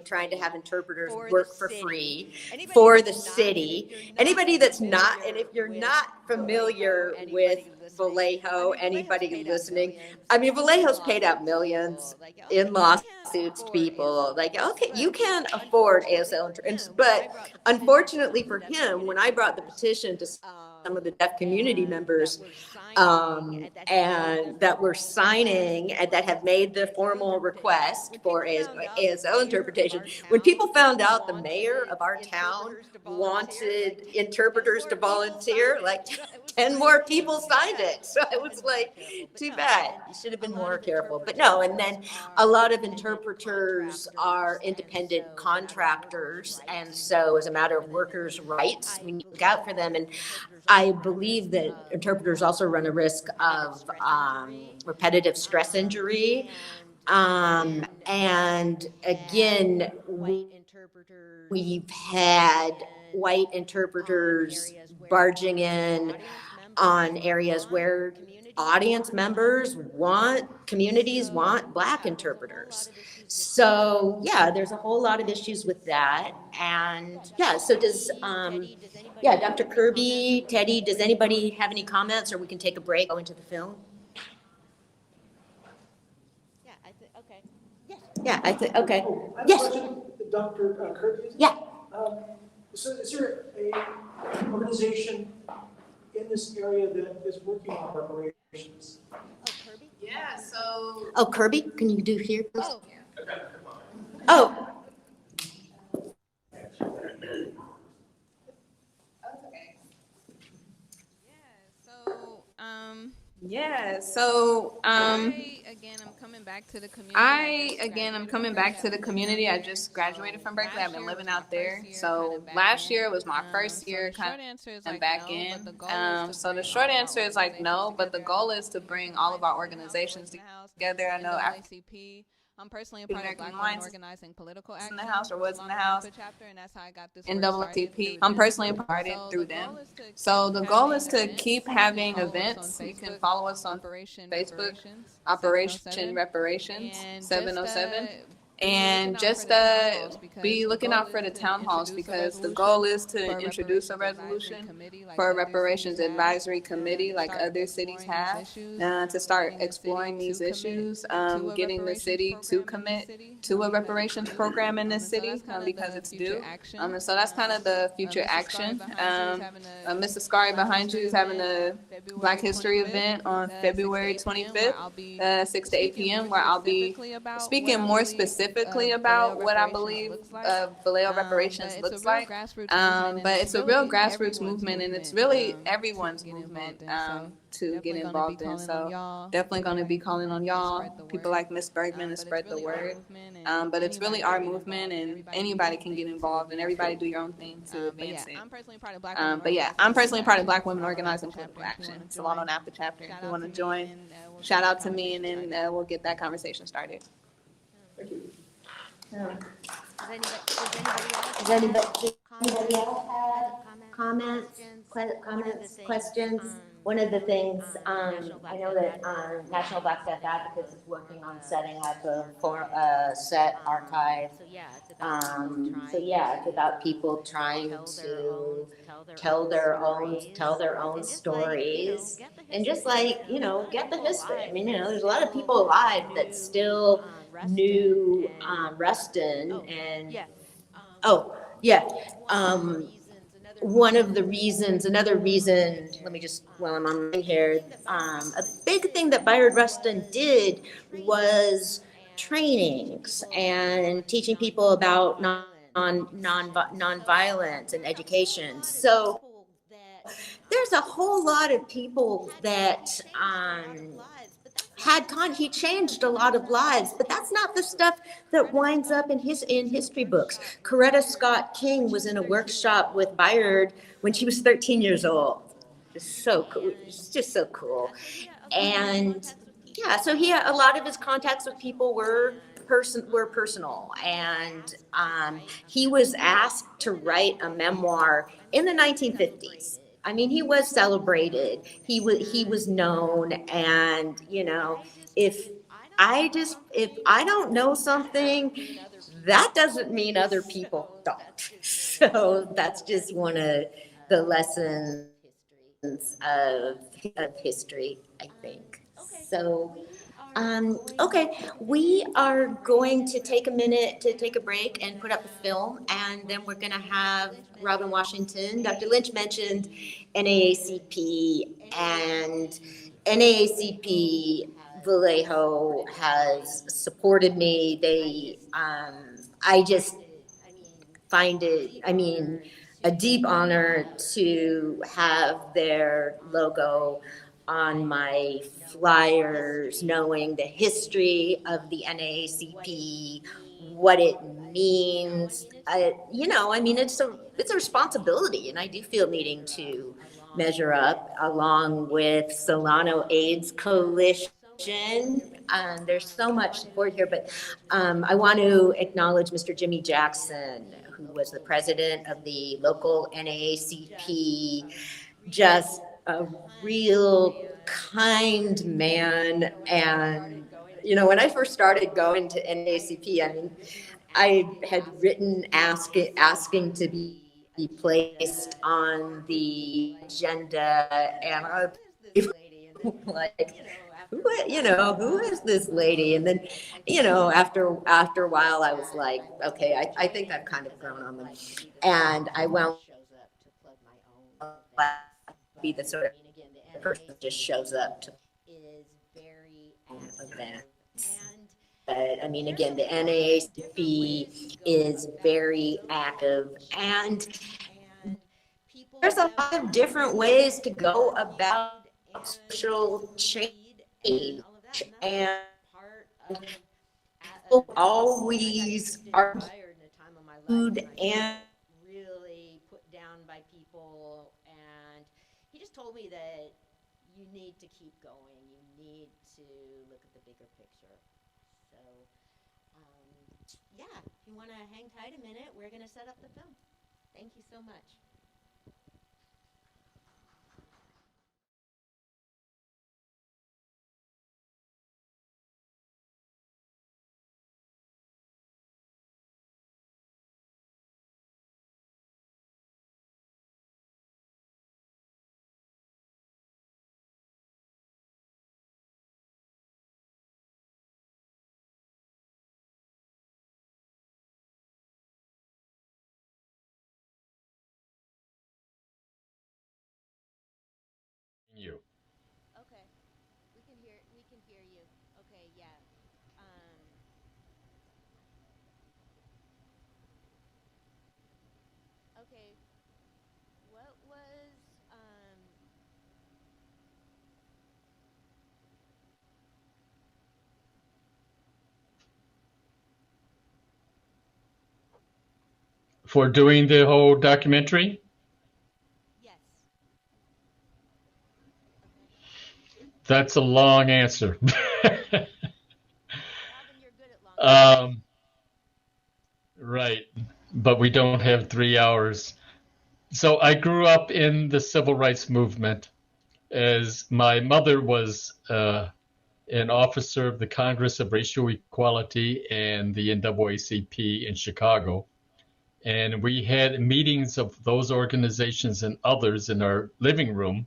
A: trying to have interpreters work for free for the city. Anybody that's not, and if you're not familiar with Vallejo, anybody listening, I mean, Vallejo's paid out millions in lawsuits to people. Like, okay, you can afford ASL interns, but unfortunately for him, when I brought the petition to some of the deaf community members, and that were signing and that have made the formal request for ASL interpretation. When people found out the mayor of our town wanted interpreters to volunteer, like 10 more people signed it. So it was like, too bad. You should have been more careful. But no, and then a lot of interpreters are independent contractors. And so as a matter of workers' rights, we need to look out for them. And I believe that interpreters also run a risk of repetitive stress injury. And again, we've had white interpreters barging in on areas where communities want Black interpreters. So yeah, there's a whole lot of issues with that. And yeah, so Dr. Kerby, Teddy, does anybody have any comments, or we can take a break, go into the film? Yeah, I think, okay.
F: I have
A: Yes.
F: a question, Dr. Kerby.
A: Yeah.
F: So is there an organization in this area that is working on reparations?
B: Yeah, so.
A: Oh, Kerby, can you do here, please? Oh.
B: I'm coming back to the community. I just graduated from Berkeley. I've been living out there. So last year was my first year kind of back in. So the short answer is like no, but the goal is to bring all of our organizations together. I know I'm personally a part of Black Women Organizing Political Action in the House, or was in the House. Chapter, and that's how I got this NAACP. I'm personally a part of it through them. So the goal is to keep having events. You can follow us on Facebook, Operation Reparations 707. And just be looking out for the town halls, because the goal is to introduce a resolution for a reparations advisory committee like other cities have, to start exploring these issues, getting the city to commit to a reparations program in this city, because it's due. And so that's kind of the future action. Mrs. Scari behind you is having a Black History event on February 25th, 6 to 8 p.m., where I'll be speaking more specifically about what I believe Vallejo reparations looks like. But it's a real grassroots movement, and it's really everyone's movement to get involved in. So definitely going to be calling on y'all, people like Miss Bergman, to spread the word. But it's really our movement, and anybody can get involved, and everybody do your own thing to advance it. I'm personally part of Black Women Organizing Political Action, Solano NAPA chapter. If you want to join, shout out to me, and then we'll get that conversation started.
F: Thank you.
A: Does anybody else have comments, questions? One of the things, I know that National Black Deaf Advocates is working on setting up a set archive. So yeah, it's about people trying to tell their own stories, and just like, get the history. I mean, there's a lot of people alive that still knew Rustin, and another reason, let me just, while I'm on here, a big thing that Bayard Rustin did was trainings and teaching people about nonviolence and education. So there's a whole lot of people that he changed a lot of lives, but that's not the stuff that winds up in history books. Coretta Scott King was in a workshop with Bayard when she was 13 years old. Just so cool. It's just so cool. And yeah, so a lot of his contacts with people were personal, and he was asked to write a memoir in the 1950s. I mean, he was celebrated. He was known, and if I don't know something, that doesn't mean other people don't. So that's just one of the lessons of history, I think. So, okay, we are going to take a minute to take a break and put up a film, and then we're going to have Robin Washington. Dr. Lynch mentioned NAACP, and NAACP Vallejo has supported me. I just find it, a deep honor to have their logo on my flyers, knowing the history of the NAACP, what it means. It's a responsibility, and I do feel needing to measure up along with Solano AIDS Coalition. There's so much support here, but I want to acknowledge Mr. Jimmy Jackson, who was the president of the local NAACP, just a real kind man. And, when I first started going to NAACP, I had written asking to be placed on the agenda, and I was like, who is this lady? And then, after a while, I was like, okay, I think I've kind of grown on them. And I wound up be the sort of person that just shows up to events. But again, the NAACP is very active, and there's a lot of different ways to go about social change, and people always are food and
C: really put down by people, and he just told me that you need to keep going. You need to look at the bigger picture. So, yeah, if you want to hang tight a minute, we're going to set up the film. Thank you so much.
G: You.
C: Okay, we can hear you. Okay, yeah. Okay, what was
G: For doing the whole documentary?
C: yes.
G: That's a long answer.
C: Robin, you're good at long
G: Right, but we don't have 3 hours. So I grew up in the civil rights movement, as my mother was an officer of the Congress of Racial Equality and the NAACP in Chicago. And we had meetings of those organizations and others in our living room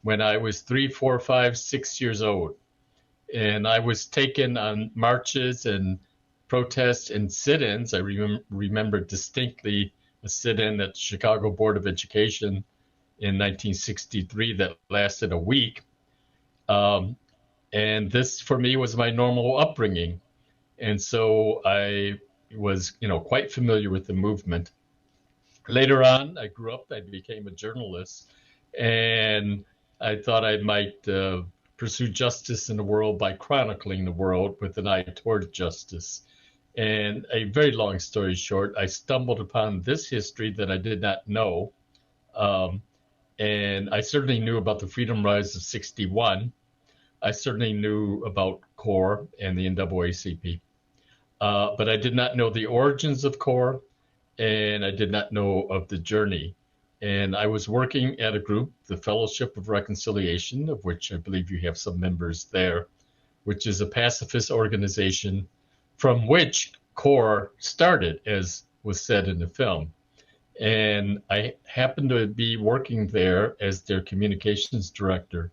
G: when I was 3, 4, 5, 6 years old. And I was taken on marches and protests and sit-ins. I remember distinctly a sit-in at the Chicago Board of Education in 1963 that lasted a week. And this, for me, was my normal upbringing. And so I was, quite familiar with the movement. Later on, I grew up, I became a journalist, And I thought I might pursue justice in the world by chronicling the world with an eye toward justice. And a very long story short, I stumbled upon this history that I did not know. And I certainly knew about the Freedom Rise of 61. I certainly knew about CORE and the NAACP. But I did not know the origins of CORE, and I did not know of the journey. And I was working at a group, the Fellowship of Reconciliation, of which I believe you have some members there, which is a pacifist organization from which CORE started, as was said in the film. And I happened to be working there as their communications director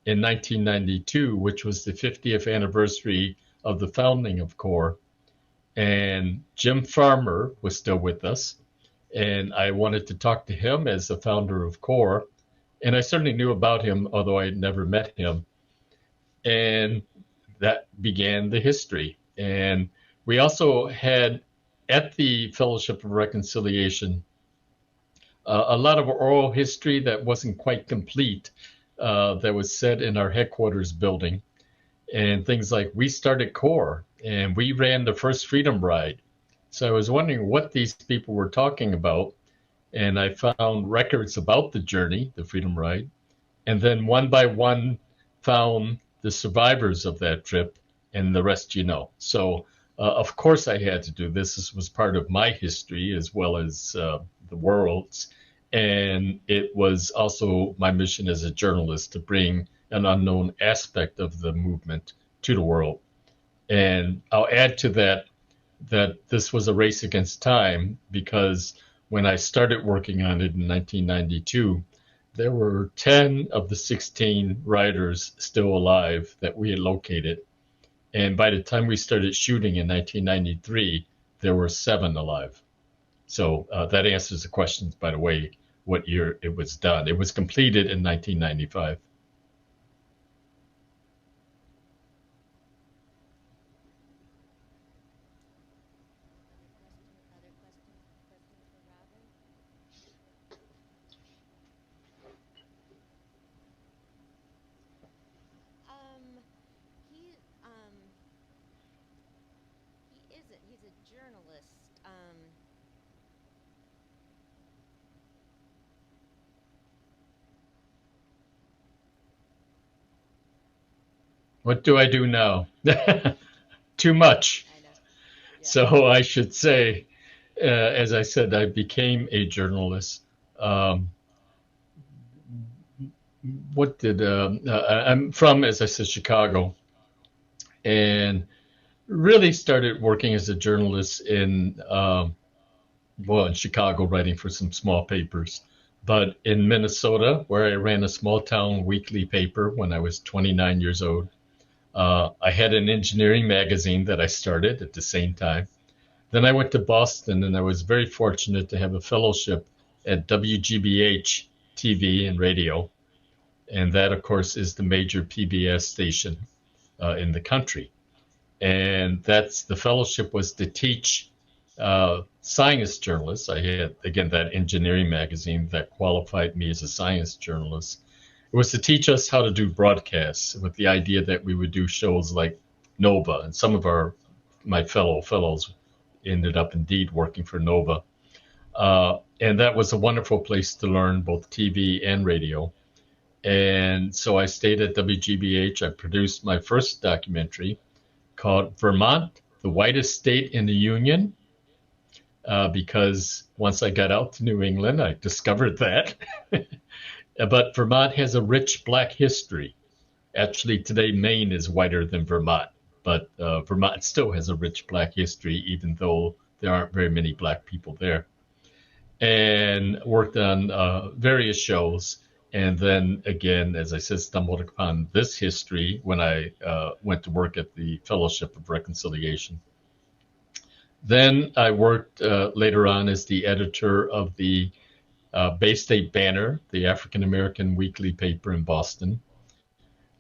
G: in 1992, which was the 50th anniversary of the founding of CORE. And Jim Farmer was still with us. And I wanted to talk to him as the founder of CORE. And I certainly knew about him, although I had never met him. And that began the history. And we also had at the Fellowship of Reconciliation a lot of oral history that wasn't quite complete that was said in our headquarters building. And things like we started CORE and we ran the first Freedom Ride. So I was wondering what these people were talking about. And I found records about the journey, the Freedom Ride, and then one by one found the survivors of that trip, and the rest you know. So of course I had to do this. This was part of my history as well as the world's. And it was also my mission as a journalist to bring an unknown aspect of the movement to the world. And I'll add to that this was a race against time, because when I started working on it in 1992, there were 10 of the 16 writers still alive that we had located. And by the time we started shooting in 1993, there were 7 alive. So that answers the questions, by the way, what year it was done. It was completed in 1995.
C: He's a journalist.
G: What do I do now? Too much.
C: I know. Yeah.
G: So I should say, as I said, I became a journalist. I'm from, as I said, Chicago, and really started working as a journalist in Chicago, writing for some small papers. But in Minnesota, where I ran a small town weekly paper when I was 29 years old, I had an engineering magazine that I started at the same time. Then I went to Boston, and I was very fortunate to have a fellowship at WGBH TV and radio. And that, of course, is the major PBS station in the country. And the fellowship was to teach science journalists. I had, again, that engineering magazine that qualified me as a science journalist. It was to teach us how to do broadcasts, with the idea that we would do shows like Nova. And some of my fellows ended up indeed working for Nova. And that was a wonderful place to learn both TV and radio. And so I stayed at WGBH. I produced my first documentary called Vermont, the Whitest State in the Union, because once I got out to New England, I discovered that. But Vermont has a rich Black history. Actually, today, Maine is whiter than Vermont, but Vermont still has a rich Black history, even though there aren't very many Black people there. And worked on various shows. And then again, as I said, stumbled upon this history when I went to work at the Fellowship of Reconciliation. Then I worked later on as the editor of the Bay State Banner, the African American weekly paper in Boston,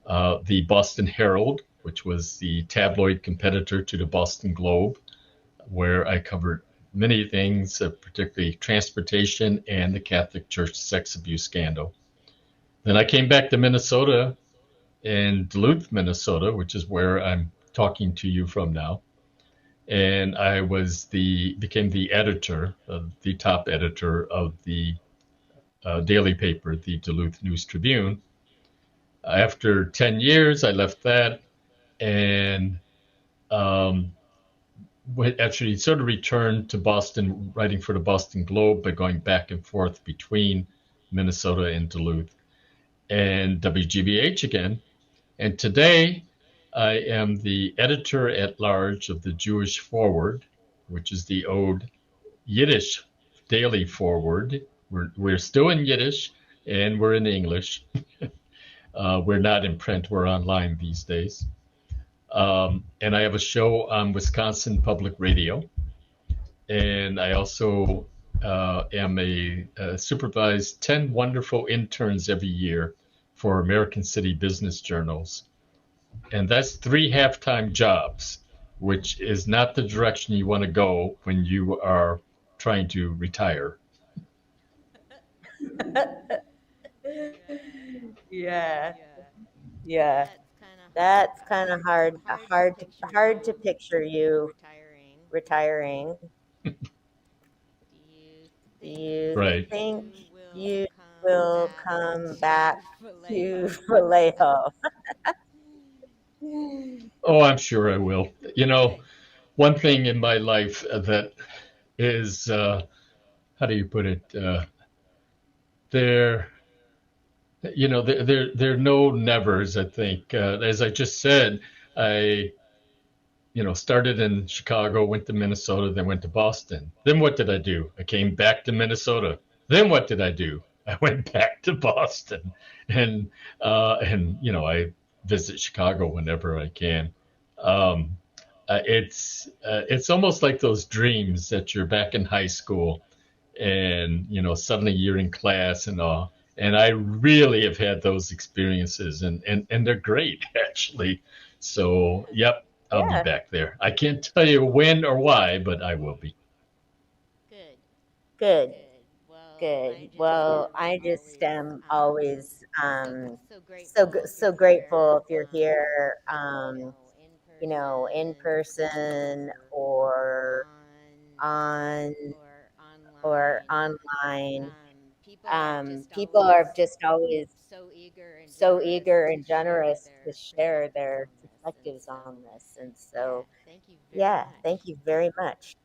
G: the Boston Herald, which was the tabloid competitor to the Boston Globe, where I covered many things, particularly transportation and the Catholic Church sex abuse scandal. Then I came back to Minnesota, in Duluth, Minnesota, which is where I'm talking to you from now. And I became the editor, the top editor of the daily paper, the Duluth News Tribune. After 10 years, I left that and actually sort of returned to Boston, writing for the Boston Globe, but going back and forth between Minnesota and Duluth and WGBH again. And today, I am the editor at large of the Jewish Forward, which is the old Yiddish daily forward. We're still in Yiddish and we're in English. We're not in print, we're online these days. And I have a show on Wisconsin Public Radio. And I also supervise 10 wonderful interns every year for American City Business Journals. And that's 3 half-time jobs, which is not the direction you want to go when you are trying to retire.
H: Yeah, yeah. That's kind of hard to picture you retiring. Do you
G: Right.
H: think you will come back to Vallejo?
G: Oh, I'm sure I will. You know, one thing in my life that is, how do you put it? There, there are no nevers, I think. As I just said, I started in Chicago, went to Minnesota, then went to Boston. Then what did I do? I came back to Minnesota. Then what did I do? I went back to Boston, and I visit Chicago whenever I can. Um, it's almost like those dreams that you're back in high school, and suddenly you're in class and all. And I really have had those experiences, and they're great actually. So, yep, I'll be
H: Yeah,
G: back there. I can't tell you when or why, but I will be.
H: good, good. Well, I just am always so grateful if you're here, in person or on or online. People are just always so eager and generous to share their perspectives on this. And so, yeah, thank you very much.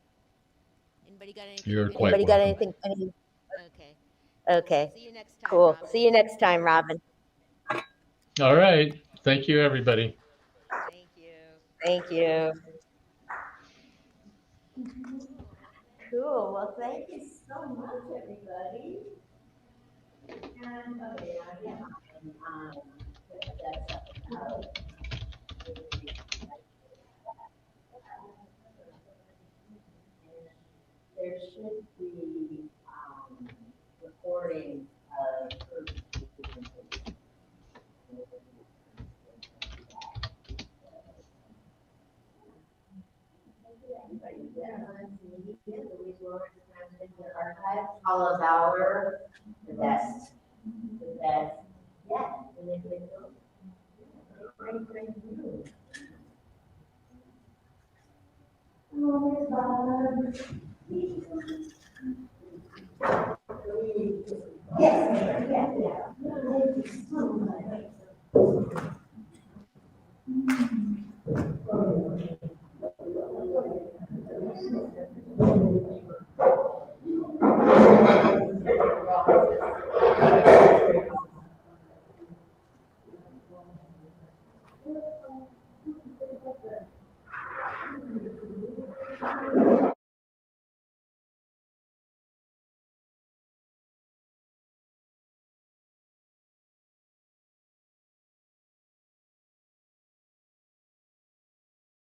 G: You're quite
H: Anybody got
G: welcome.
H: anything? Okay, cool. See you next time, Robin.
G: All right. Thank you, everybody.
H: Thank you. Cool. Well, thank you so much, everybody. And okay, again, there should be recordings of Kerby's presentation. Archive, Paula Bauer, the best. Yeah. Great. Oh,